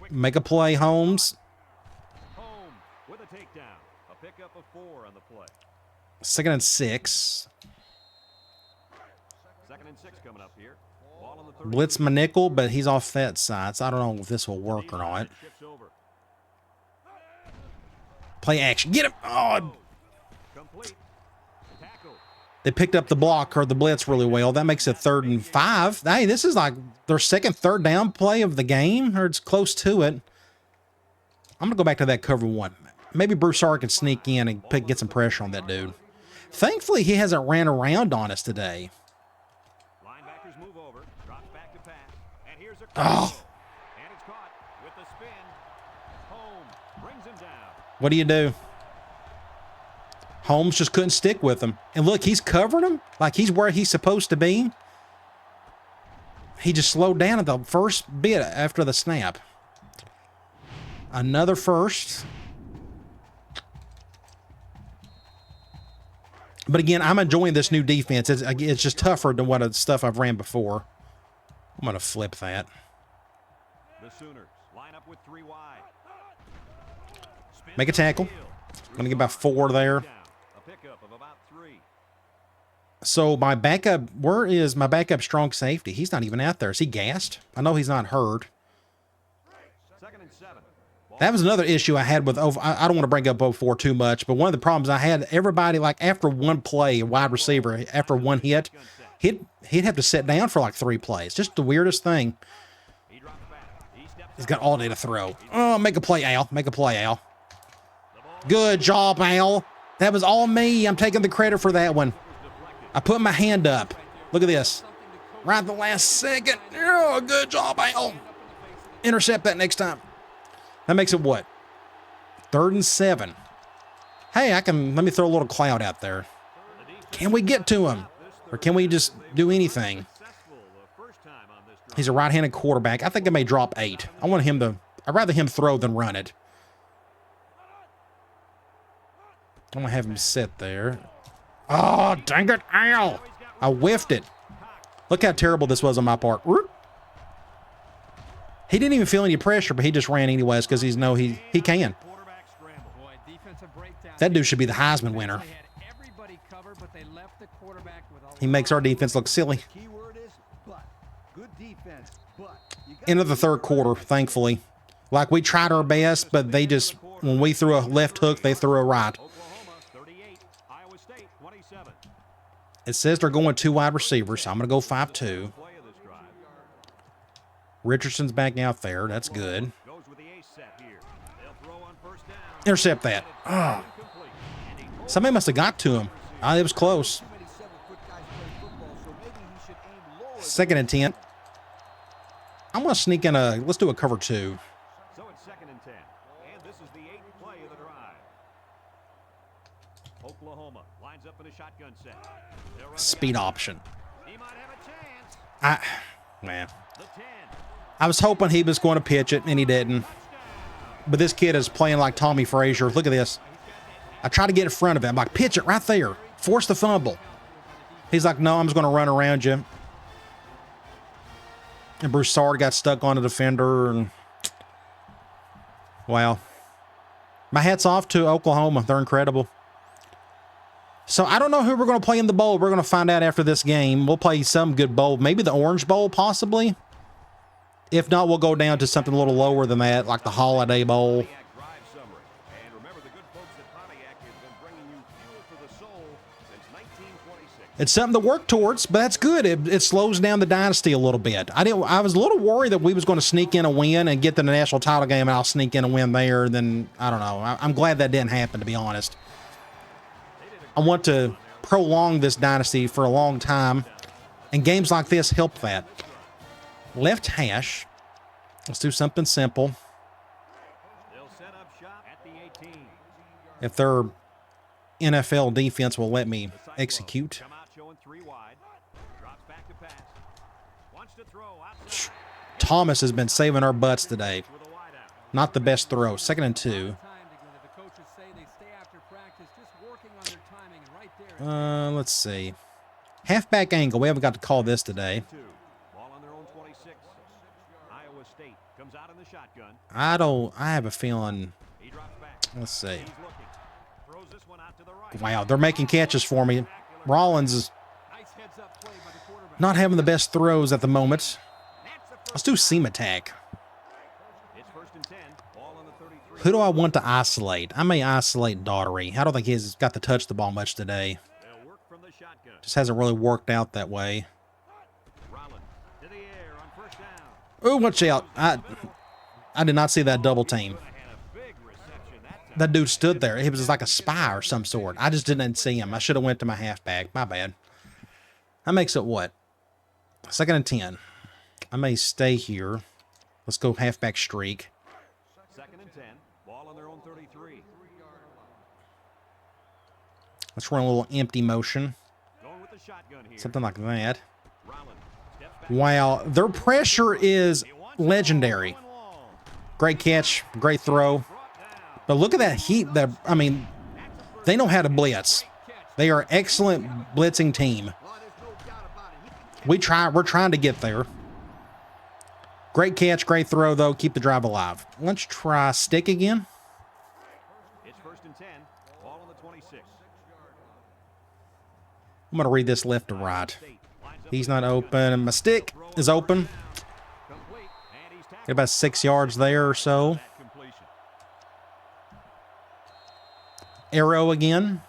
Make a play, Holmes. 2nd and 6. Blitz my nickel, but he's off that side, so I don't know if this will work or not. Play action. Get him. Oh. They picked up the block or the blitz really well. That makes it 3rd and 5. Hey, this is like their 2nd, 3rd down play of the game, or it's close to it. I'm going to go back to that cover 1. Maybe Broussard can sneak in and get some pressure on that dude. Thankfully, he hasn't ran around on us today. Oh. What do you do? Holmes just couldn't stick with him. And look, he's covering him like he's where he's supposed to be. He just slowed down at the first bit after the snap. Another first. But again, I'm enjoying this new defense. It's just tougher than what stuff I've ran before. I'm going to flip that. The Sooners line up with 3 wide. Make a tackle. I'm going to get about 4 there. So my backup, where is my backup strong safety? He's not even out there. Is he gassed? I know he's not hurt. That was another issue I had with, I don't want to bring up 04 too much, but one of the problems I had, everybody, like after one play, a wide receiver, after one hit, he'd have to sit down for like 3 plays. Just the weirdest thing. He's got all day to throw. Oh, make a play, Al. Make a play, Al. Good job, Al. That was all me. I'm taking the credit for that one. I put my hand up. Look at this. Right at the last second. Oh, good job, Al. Intercept that next time. That makes it what? 3rd and 7. Hey, let me throw a little cloud out there. Can we get to him? Or can we just do anything? He's a right-handed quarterback. I think I may drop 8. I'd rather him throw than run it. I'm going to have him sit there. Oh, dang it. Ow. I whiffed it. Look how terrible this was on my part. He didn't even feel any pressure, but he just ran anyways because he's he can. That dude should be the Heisman winner. He makes our defense look silly. End of the third quarter, thankfully. Like, we tried our best, but they just, when we threw a left hook, they threw a right. It says they're going 2 wide receivers, so I'm going to go 5-2. Richardson's back out there. That's good. Intercept that. Oh. Somebody must have got to him. It was close. 2nd and 10. I'm going to sneak in let's do a cover 2. So it's 2nd and 10. And this is the 8th play of the drive. Oklahoma lines up in a shotgun set. Speed option. He might have a chance. Man. The 10. I was hoping he was going to pitch it, and he didn't. But this kid is playing like Tommy Frazier. Look at this. I try to get in front of him. I'm like, pitch it right there. Force the fumble. He's like, no, I'm just going to run around you. And Broussard got stuck on a defender. And wow. My hat's off to Oklahoma. They're incredible. So I don't know who we're going to play in the bowl. We're going to find out after this game. We'll play some good bowl. Maybe the Orange Bowl, possibly. If not, we'll go down to something a little lower than that, like the Holiday Bowl. It's something to work towards, but that's good. It slows down the Dynasty a little bit. I was a little worried that we was going to sneak in a win and get to the national title game, and I'll sneak in a win there. Then I don't know. I'm glad that didn't happen, to be honest. I want to prolong this Dynasty for a long time, and games like this help that. Left hash. Let's do something simple. If their NFL defense will let me execute. Thomas has been saving our butts today. Not the best throw. 2nd and 2. Let's see. Halfback angle. We haven't got to call this today. I have a feeling. Let's see. Wow, they're making catches for me. Rollins is not having the best throws at the moment. Let's do seam attack. Who do I want to isolate? I may isolate Daughtery. I don't think he's got to touch the ball much today. Just hasn't really worked out that way. Oh, watch out. I did not see that double team. That dude stood there. He was just like a spy or some sort. I just didn't see him. I should have went to my halfback. My bad. That makes it what? 2nd and 10. I may stay here. Let's go halfback streak. 2nd and 10. Ball on their own 33. Let's run a little empty motion. Going with the shotgun here. Something like that. Wow. Their pressure is legendary. Great catch. Great throw. But look at that heat. They know how to blitz. They are an excellent blitzing team. We're trying to get there. Great catch, great throw, though. Keep the drive alive. Let's try stick again. It's 1st and 10. Ball on the 26. I'm going to read this left to right. He's not open. My stick is open. Get about 6 yards there or so. Arrow again.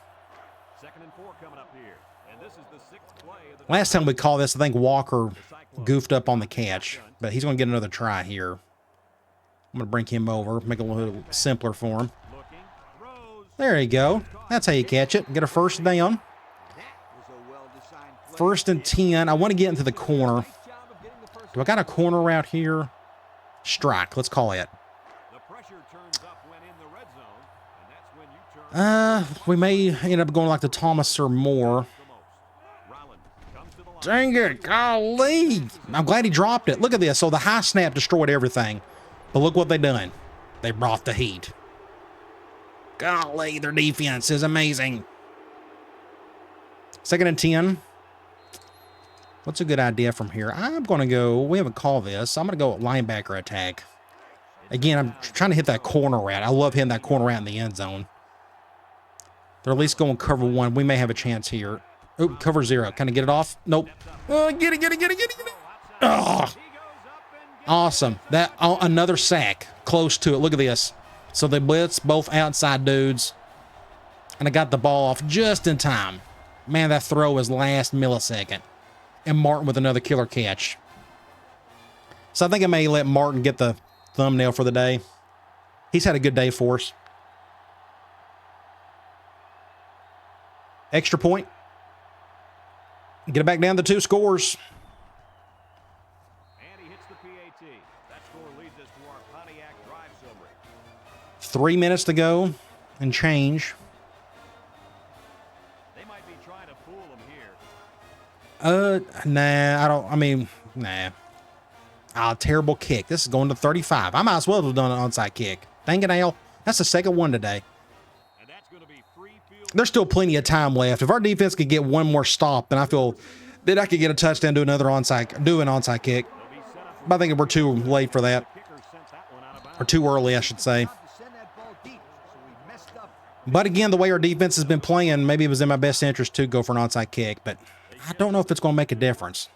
2nd and 4 coming up here. And this is the 6th play of the Last time we called this, I think Walker goofed up on the catch, but he's going to get another try here. I'm going to bring him over, make it a little simpler for him. There you go. That's how you catch it. Get a first down. 1st and 10. I want to get into the corner. Do I got a corner route here? Strike. Let's call it. We may end up going like the Thomas or Moore. Dang it, golly. I'm glad he dropped it. Look at this. So the high snap destroyed everything. But look what they done. They brought the heat. Golly, their defense is amazing. 2nd and 10. What's a good idea from here? I'm going to go, we haven't called this. I'm going to go linebacker attack. Again, I'm trying to hit that corner route. I love hitting that corner route in the end zone. They're at least going cover 1. We may have a chance here. Oh, cover 0. Can I get it off? Nope. Oh, get it. Oh, awesome. That another sack. Close to it. Look at this. So they blitz both outside dudes. And I got the ball off just in time. Man, that throw was last millisecond. And Martin with another killer catch. So I think I may let Martin get the thumbnail for the day. He's had a good day for us. Extra point. Get it back down to 2 scores. And he hits the PAT. That score leads us to our Pontiac drive summary. 3 minutes to go and change. They might be trying to fool him here. Nah. Terrible kick. This is going to 35. I might as well have done an onside kick. Dang it, Al. That's the second one today. And that's going to be free field. There's still plenty of time left. If our defense could get one more stop, then I feel that I could get a touchdown, do an onside kick. But I think we're too late for that. Or too early, I should say. But again, the way our defense has been playing, maybe it was in my best interest to go for an onside kick, but I don't know if it's going to make a difference.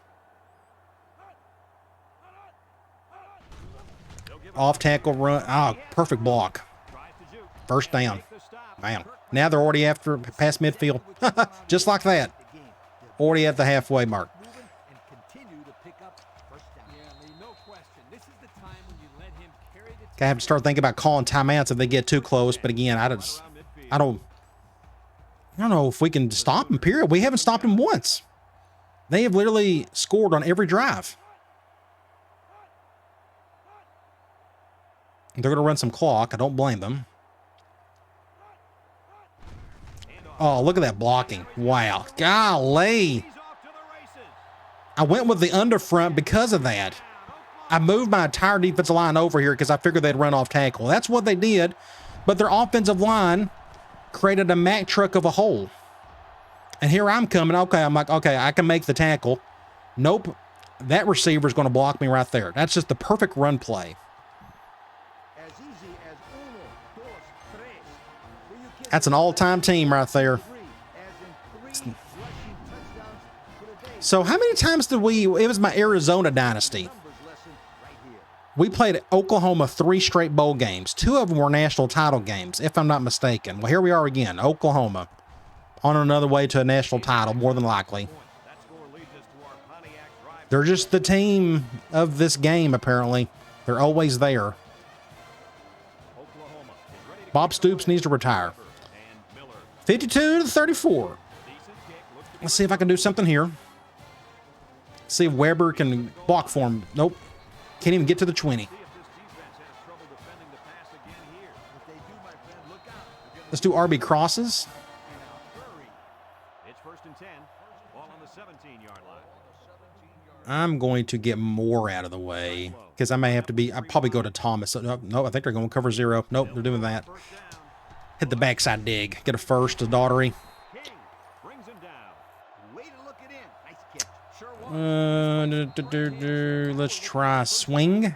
Off tackle run. Oh, perfect block. First down. Bam. Now they're already after past midfield. Just like that. Already at the halfway mark. I have to start thinking about calling timeouts if they get too close. But again, I don't know if we can stop them, period. We haven't stopped them once. They have literally scored on every drive. They're going to run some clock. I don't blame them. Oh, look at that blocking. Wow. Golly. I went with the underfront because of that. I moved my entire defensive line over here because I figured they'd run off tackle. That's what they did. But their offensive line created a Mack truck of a hole. And here I'm coming. Okay, I'm like, okay, I can make the tackle. Nope. That receiver's going to block me right there. That's just the perfect run play. That's an all-time team right there. So how many times did it was my Arizona Dynasty. We played Oklahoma 3 straight bowl games. 2 of them were national title games, if I'm not mistaken. Well, here we are again, Oklahoma. On another way to a national title, more than likely. They're just the team of this game, apparently. They're always there. Bob Stoops needs to retire. 52-34. Let's see if I can do something here. See if Weber can block for him. Nope. Can't even get to the 20. Let's do RB crosses. I'm going to get more out of the way because I may have to be. I'll probably go to Thomas. No, I think they're going to cover 0. Nope, they're doing that. Hit the backside dig. Get a first to Daughtery. Let's try swing.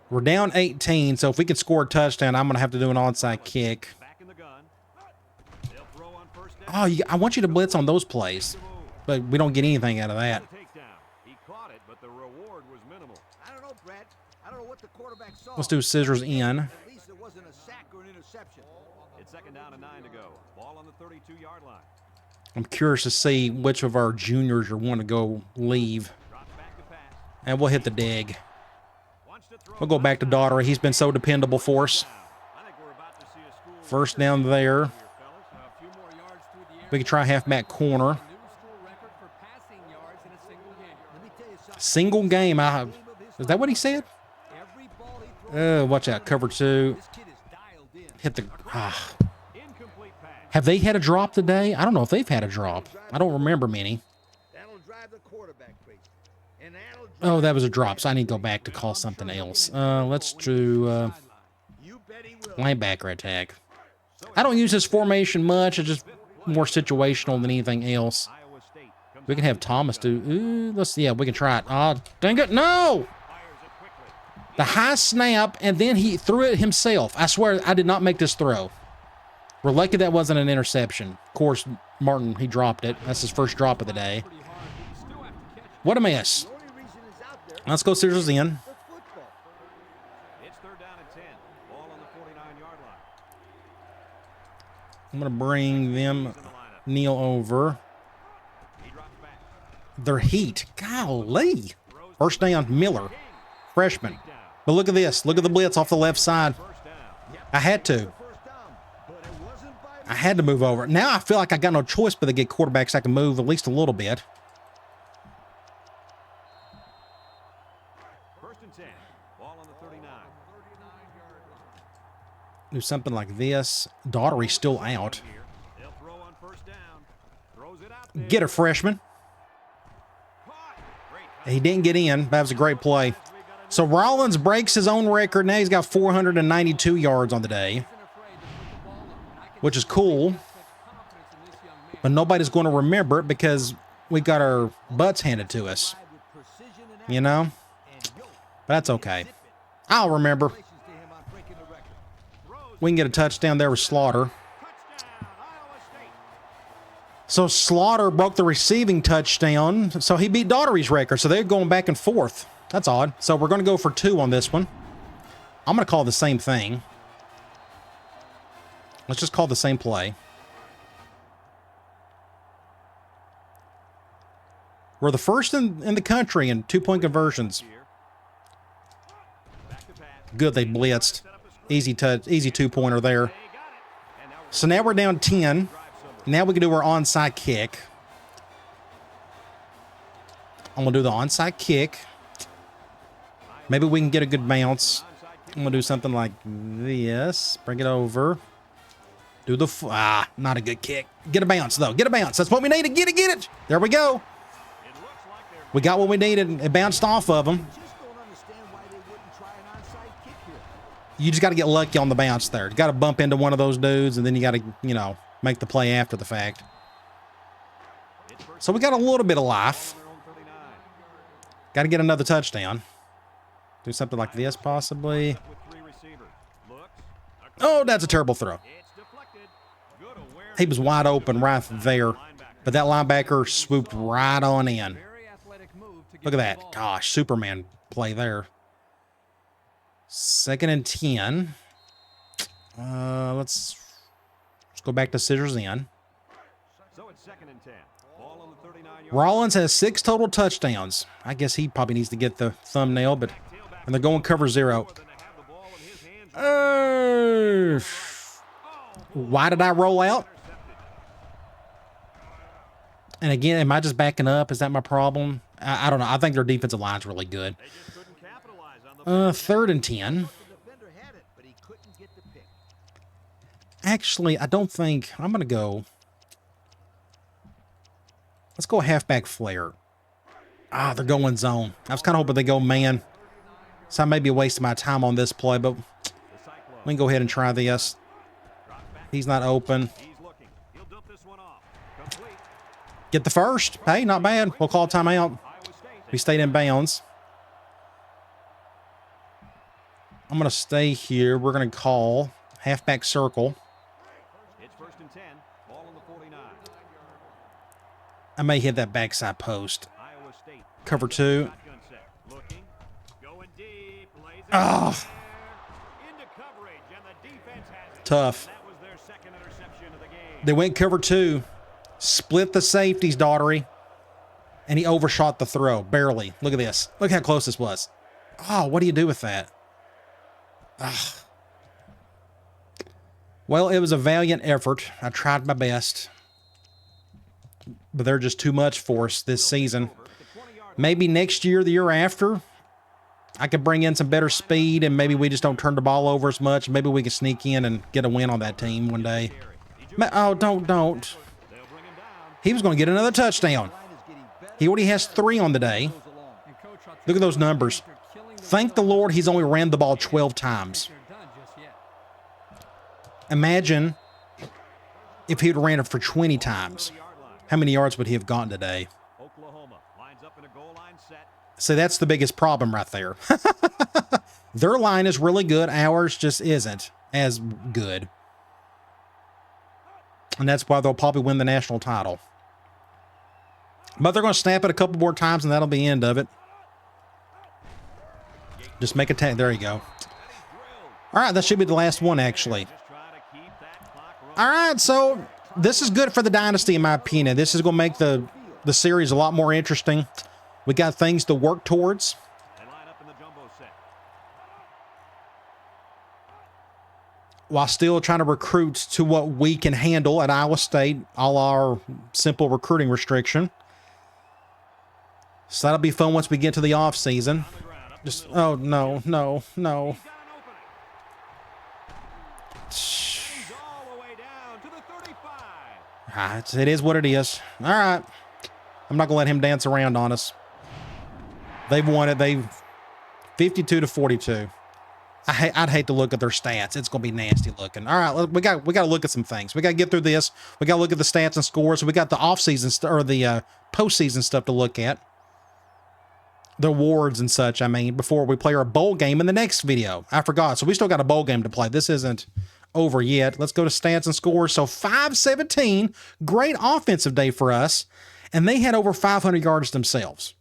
We're down 18, so if we can score a touchdown, I'm going to have to do an onside kick. Oh, I want you to blitz on those plays, but we don't get anything out of that. Let's do scissors in. I'm curious to see which of our juniors are want to go leave. And we'll hit the dig. We'll go back to Daughtery. He's been so dependable for us. First down there. We can try halfback corner. Single game. Is that what he said? Watch out. Cover 2. Hit the... Have they had a drop today? I don't know if they've had a drop. I don't remember many. Oh, that was a drop, so I need to go back to call something else. Let's do linebacker attack. I don't use this formation much. It's just more situational than anything else. We can have Thomas do... we can try it. Oh, dang it, no! The high snap, and then he threw it himself. I swear, I did not make this throw. We're lucky that wasn't an interception. Of course, Martin, he dropped it. That's his first drop of the day. What a mess. Let's go scissors in. It's 3rd down and 10. Ball on the 49-yard line. I'm going to bring them, Neil over. Their heat. Golly. First down, Miller. Freshman. But look at this. Look at the blitz off the left side. I had to. I had to move over. Now I feel like I got no choice but to get quarterbacks I can move at least a little bit. Do something like this. Daughtery's still out. Get a freshman. He didn't get in. That was a great play. So Rollins breaks his own record. Now he's got 492 yards on the day, which is cool. But nobody's going to remember it because we got our butts handed to us. You know? But that's okay. I'll remember. We can get a touchdown there with Slaughter. So Slaughter broke the receiving touchdown. So he beat Daughtery's record. So they're going back and forth. That's odd. So we're going to go for 2 on this one. I'm going to call the same thing. Let's just call the same play. We're the first in the country in 2-point conversions. Good, they blitzed. Easy 2-pointer there. So now we're down 10. Now we can do our onside kick. I'm going to do the onside kick. Maybe we can get a good bounce. I'm going to do something like this. Bring it over. Do the... not a good kick. Get a bounce, though. Get a bounce. That's what we needed. Get it. There we go. We got what we needed. It bounced off of them. You just got to get lucky on the bounce there. You got to bump into one of those dudes, and then you got to, make the play after the fact. So we got a little bit of life. Got to get another touchdown. Do something like this, possibly. Oh, that's a terrible throw. He was wide open right there, but that linebacker swooped right on in. Look at that. Gosh, Superman play there. 2nd and 10. Let's go back to scissors in. So it's 2nd and 10. Ball on the 39-yard. Rollins has 6 total touchdowns. I guess he probably needs to get the thumbnail, but and they're going cover 0. Why did I roll out? And again, am I just backing up? Is that my problem? I don't know. I think their defensive line's really good. 3rd and 10. Actually, I don't think... I'm going to go... Let's go halfback flare. They're going zone. I was kind of hoping they go man. So I may be wasting my time on this play, but we can go ahead and try this. He's not open. Get the first. Hey, not bad. We'll call timeout. We stayed in bounds. I'm going to stay here. We're going to call halfback circle. It's 1st and 10. Ball on the 49. I may hit that backside post. Cover 2. Oh. Tough. They went cover 2. Split the safeties, Daughtery. And he overshot the throw. Barely. Look at this. Look how close this was. Oh, what do you do with that? Ugh. Well, it was a valiant effort. I tried my best. But they're just too much for us this season. Maybe next year, the year after, I could bring in some better speed and maybe we just don't turn the ball over as much. Maybe we can sneak in and get a win on that team one day. Oh, don't. They'll bring him down. He was going to get another touchdown. He already has 3 on the day. Look at those numbers. Thank the Lord he's only ran the ball 12 times. Imagine if he'd ran it for 20 times. How many yards would he have gotten today? Oklahoma lines up in a goal line set. So that's the biggest problem right there. Their line is really good. Ours just isn't as good. And that's why they'll probably win the national title. But they're going to snap it a couple more times, and that'll be the end of it. Just make a tag. There you go. All right, that should be the last one, actually. All right, so this is good for the Dynasty, in my opinion. This is going to make the series a lot more interesting. We got things to work towards. They line up in the jumbo set. While still trying to recruit to what we can handle at Iowa State, all our simple recruiting restriction. So that'll be fun once we get to the off season. Just, oh, no. He's got an opening. He's all the way down to the 35. It is what it is. All right. I'm not going to let him dance around on us. They've won it. They've 52-42. I'd hate to look at their stats. It's going to be nasty looking. All right, we got to look at some things. We got to get through this. We got to look at the stats and scores. We got the offseason or the postseason stuff to look at. The awards and such, I mean, before we play our bowl game in the next video. I forgot. So we still got a bowl game to play. This isn't over yet. Let's go to stats and scores. So 5-17, great offensive day for us. And they had over 500 yards themselves.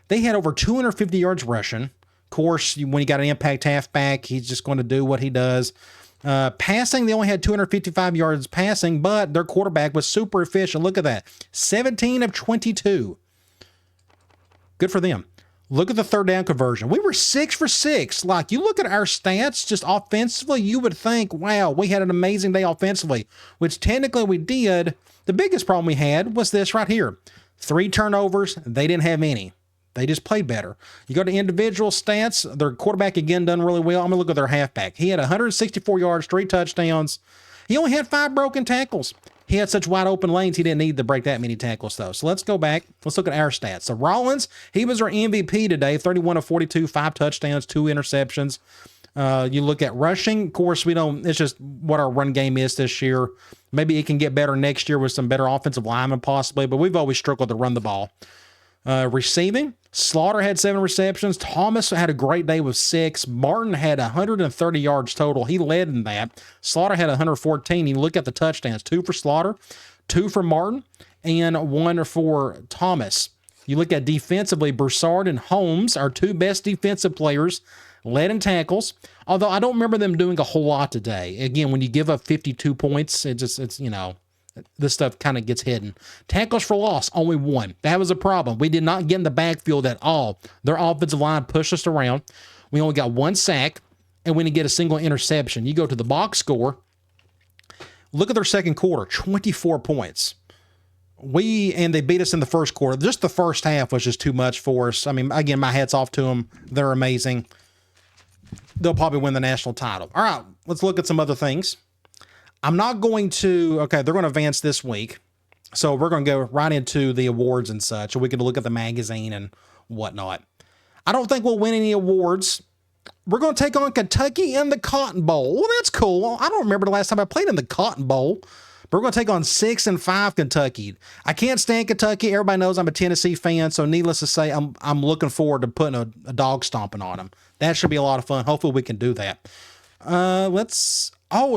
They had over 250 yards rushing. Of course, when you got an impact halfback, he's just going to do what he does. Passing, they only had 255 yards passing, but their quarterback was super efficient. Look at that. 17 of 22. Good for them. Look at the third down conversion. We were 6 for 6. Like, you look at our stats just offensively, you would think, wow, we had an amazing day offensively, which technically we did. The biggest problem we had was this right here. 3 turnovers. They didn't have any. They just played better. You go to individual stats, their quarterback again done really well. I'm going to look at their halfback. He had 164 yards, 3 touchdowns. He only had 5 broken tackles. He had such wide open lanes, he didn't need to break that many tackles, though. So let's go back. Let's look at our stats. So Rollins, he was our MVP today, 31 of 42, 5 touchdowns, 2 interceptions. You look at rushing. Of course, it's just what our run game is this year. Maybe it can get better next year with some better offensive linemen possibly, but we've always struggled to run the ball. Receiving, Slaughter had 7 receptions. Thomas had a great day with 6. Martin had 130 yards total. He led in that. Slaughter had 114. You look at the touchdowns, 2 for Slaughter, 2 for Martin, and 1 for Thomas. You look at defensively, Broussard and Holmes, our 2 best defensive players, led in tackles. Although I don't remember them doing a whole lot today. Again, when you give up 52 points, this stuff kind of gets hidden. Tackles for loss, only 1. That was a problem. We did not get in the backfield at all. Their offensive line pushed us around. We only got 1 sack, and we didn't get a single interception. You go to the box score. Look at their second quarter, 24 points. And they beat us in the first quarter. Just the first half was just too much for us. I mean, again, my hat's off to them. They're amazing. They'll probably win the national title. All right, let's look at some other things. I'm not going to, okay, they're going to advance this week. So we're going to go right into the awards and such. So we can look at the magazine and whatnot. I don't think we'll win any awards. We're going to take on Kentucky in the Cotton Bowl. Well, that's cool. I don't remember the last time I played in the Cotton Bowl. But we're going to take on 6-5 Kentucky. I can't stand Kentucky. Everybody knows I'm a Tennessee fan. So needless to say, I'm looking forward to putting a dog stomping on them. That should be a lot of fun. Hopefully we can do that.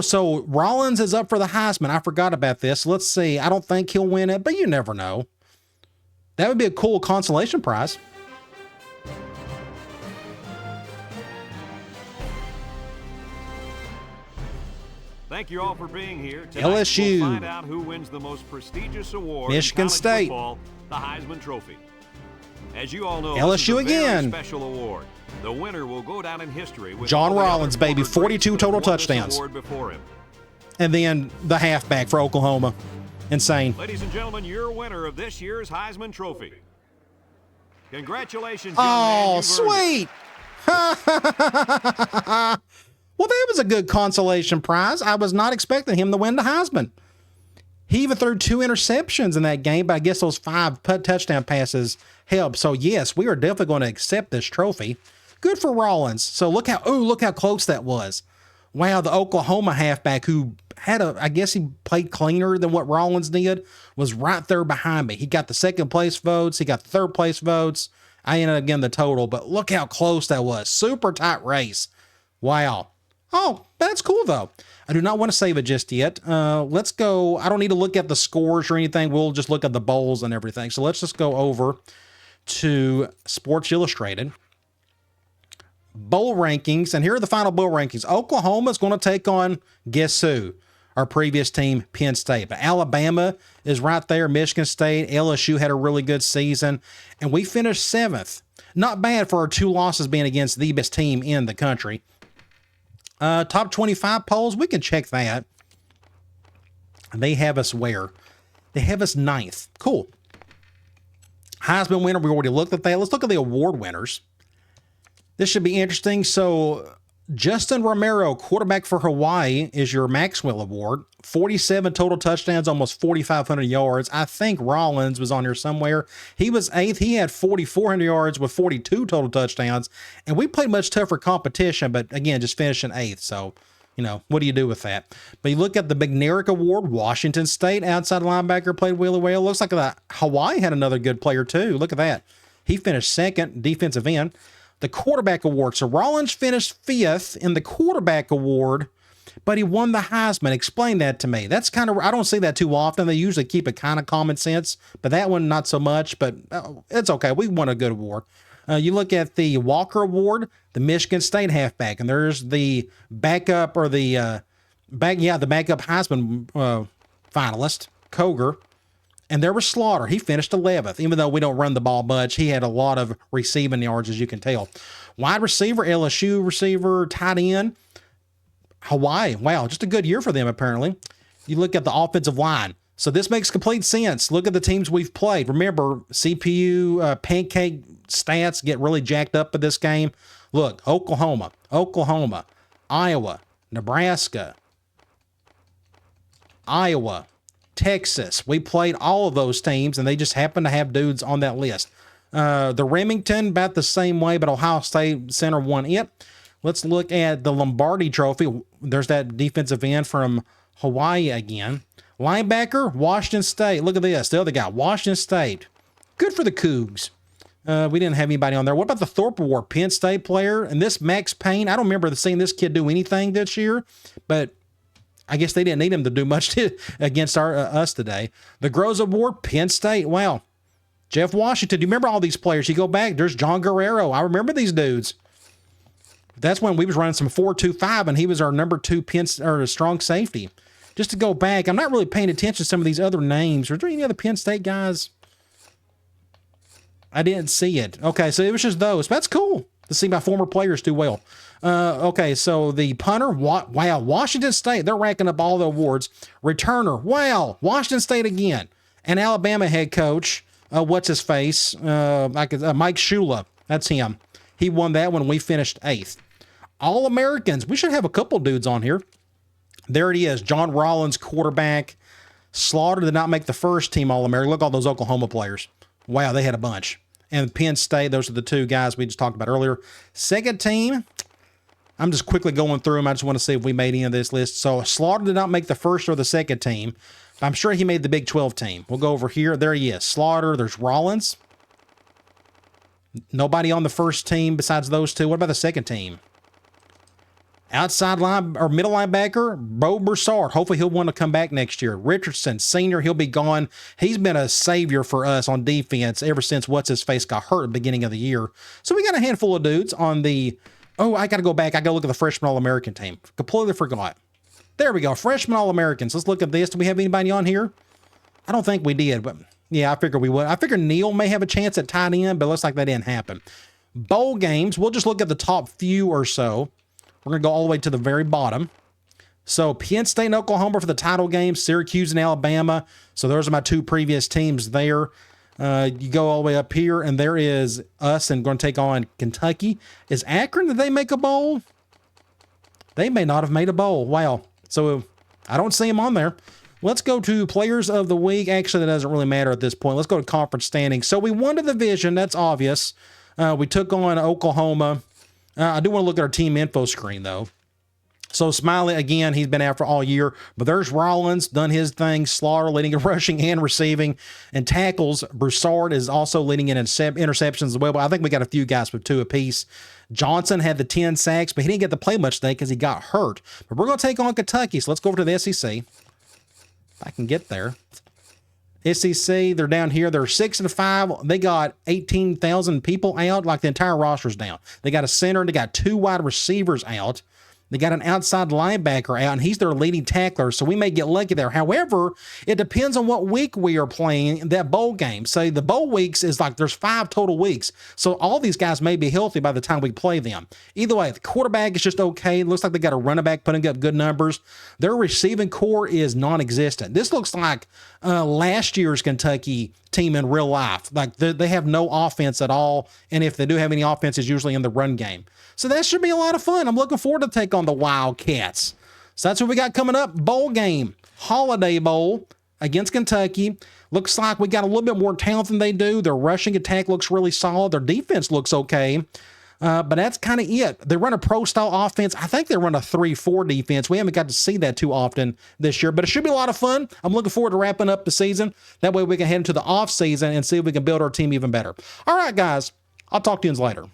So Rollins is up for the Heisman. I forgot about this. Let's see. I don't think he'll win it, but you never know. That would be a cool consolation prize. Thank you all for being here. Tonight, LSU. we'll find out who wins the most prestigious award Michigan in college State. football, the Heisman Trophy. As you all know, LSU this is a again. very special award. The winner will go down in history with John all the Rollins, other baby, former 42 greats that total have won this touchdowns. award before him. And then the halfback for Oklahoma. Insane. Ladies and gentlemen, your winner of this year's Heisman Trophy. Congratulations, young man. Oh, You've earned it. sweet. Well, that was a good consolation prize. I was not expecting him to win the Heisman. He even threw 2 interceptions in that game, but I guess those 5 touchdown passes helped. So yes, we are definitely going to accept this trophy. Good for Rollins. So look how close that was. Wow, the Oklahoma halfback who had I guess he played cleaner than what Rollins did, was right there behind me. He got the second place votes. He got the third place votes. I ended up getting the total, but look how close that was. Super tight race. Wow. Oh, that's cool though. I do not want to save it just yet. Let's go. I don't need to look at the scores or anything. We'll just look at the bowls and everything. So let's just go over to Sports Illustrated. Bowl rankings, and here are the final bowl rankings. Oklahoma is going to take on, guess who? Our previous team, Penn State. But Alabama is right there. Michigan State, LSU had a really good season, and we finished 7th. Not bad for our 2 losses being against the best team in the country. Top 25 polls, we can check that. They have us where? They have us 9th. Cool. Heisman winner, we already looked at that. Let's look at the award winners. This should be interesting. So Justin Romero, quarterback for Hawaii, is your Maxwell Award. 47 total touchdowns, almost 4,500 yards. I think Rollins was on here somewhere. He was 8th. He had 4,400 yards with 42 total touchdowns. And we played much tougher competition, but again, just finishing 8th. So, you know, what do you do with that? But you look at the McNarick Award, Washington State, outside linebacker, played really well. Looks like Hawaii had another good player too. Look at that. He finished 2nd, defensive end. The quarterback award. So Rollins finished 5th in the quarterback award, but he won the Heisman. Explain that to me. That's kind of, I don't see that too often. They usually keep it kind of common sense, but that one, not so much, but it's okay. We won a good award. You look at the Walker Award, the Michigan State halfback, and there's the backup or the backup Heisman finalist, Koger. And there was Slaughter. He finished 11th. Even though we don't run the ball much, he had a lot of receiving yards, as you can tell. Wide receiver, LSU receiver, tight end, Hawaii. Wow, just a good year for them, apparently. You look at the offensive line. So this makes complete sense. Look at the teams we've played. Remember, CPU pancake stats get really jacked up in this game. Look, Oklahoma, Iowa, Nebraska, Iowa, Texas. We played all of those teams, and they just happen to have dudes on that list. The Remington, about the same way, but Ohio State Center won it. Let's look at the Lombardi Trophy. There's that defensive end from Hawaii again. Linebacker, Washington State. Look at this. The other guy, Washington State. Good for the Cougs. We didn't have anybody on there. What about the Thorpe Award? Penn State player. And this Max Payne, I don't remember seeing this kid do anything this year, but I guess they didn't need him to do much against us today. The Groves Award, Penn State. Wow. Jeff Washington. Do you remember all these players? You go back, there's John Guerrero. I remember these dudes. That's when we was running some 4-2-5, and he was our number 2 strong safety. Just to go back, I'm not really paying attention to some of these other names. Are there any other Penn State guys? I didn't see it. Okay, so it was just those. That's cool to see my former players do well. Okay, so the punter, wow, Washington State, they're racking up all the awards. Returner, wow, Washington State again. And Alabama head coach, what's his face? Mike Shula, that's him. He won that one. We finished 8th. All-Americans, we should have a couple dudes on here. There it is, John Rollins, quarterback. Slaughter did not make the first team All-American. Look at all those Oklahoma players. Wow, they had a bunch. And Penn State, those are the 2 guys we just talked about earlier. Second team, I'm just quickly going through them. I just want to see if we made any of this list. So Slaughter did not make the first or the second team. I'm sure he made the Big 12 team. We'll go over here. There he is. Slaughter. There's Rollins. Nobody on the first team besides those 2. What about the second team? Outside line or middle linebacker, Bo Broussard. Hopefully he'll want to come back next year. Richardson, senior, he'll be gone. He's been a savior for us on defense ever since what's-his-face got hurt at the beginning of the year. So we got a handful of dudes on the... Oh, I got to go back. I got to look at the freshman All-American team. Completely forgot. There we go. Freshman All-Americans. Let's look at this. Do we have anybody on here? I don't think we did, but yeah, I figured we would. I figured Neal may have a chance at tight end, but it looks like that didn't happen. Bowl games. We'll just look at the top few or so. We're going to go all the way to the very bottom. So Penn State and Oklahoma for the title game, Syracuse and Alabama. So those are my 2 previous teams there. You go all the way up here, and there is us and going to take on Kentucky. Is Akron, did they make a bowl? They may not have made a bowl. Wow. So I don't see them on there. Let's go to players of the week. Actually, that doesn't really matter at this point. Let's go to conference standings. So we won the division. That's obvious. We took on Oklahoma. I do want to look at our team info screen, though. So Smiley, again, he's been out for all year. But there's Rollins, done his thing. Slaughter leading in rushing and receiving. And tackles, Broussard is also leading in interceptions as well. But I think we got a few guys with 2 apiece. Johnson had the 10 sacks, but he didn't get to play much today because he got hurt. But we're going to take on Kentucky. So let's go over to the SEC. If I can get there. SEC, they're down here. They're 6-5. They got 18,000 people out, like the entire roster's down. They got a center. They got 2 wide receivers out. They got an outside linebacker out, and he's their leading tackler, so we may get lucky there. However, it depends on what week we are playing that bowl game. So the bowl weeks is like there's 5 total weeks, so all these guys may be healthy by the time we play them. Either way, the quarterback is just okay. It looks like they got a running back putting up good numbers. Their receiving core is non-existent. This looks like last year's Kentucky team in real life. Like they have no offense at all, and if they do have any offense, it's usually in the run game. So that should be a lot of fun. I'm looking forward to take on the Wildcats. So that's what we got coming up. Bowl game, Holiday Bowl against Kentucky. Looks like we got a little bit more talent than they do. Their rushing attack looks really solid. Their defense looks okay. But that's kind of it. They run a pro-style offense. I think they run a 3-4 defense. We haven't got to see that too often this year, but it should be a lot of fun. I'm looking forward to wrapping up the season. That way we can head into the off season and see if we can build our team even better. All right, guys. I'll talk to you later.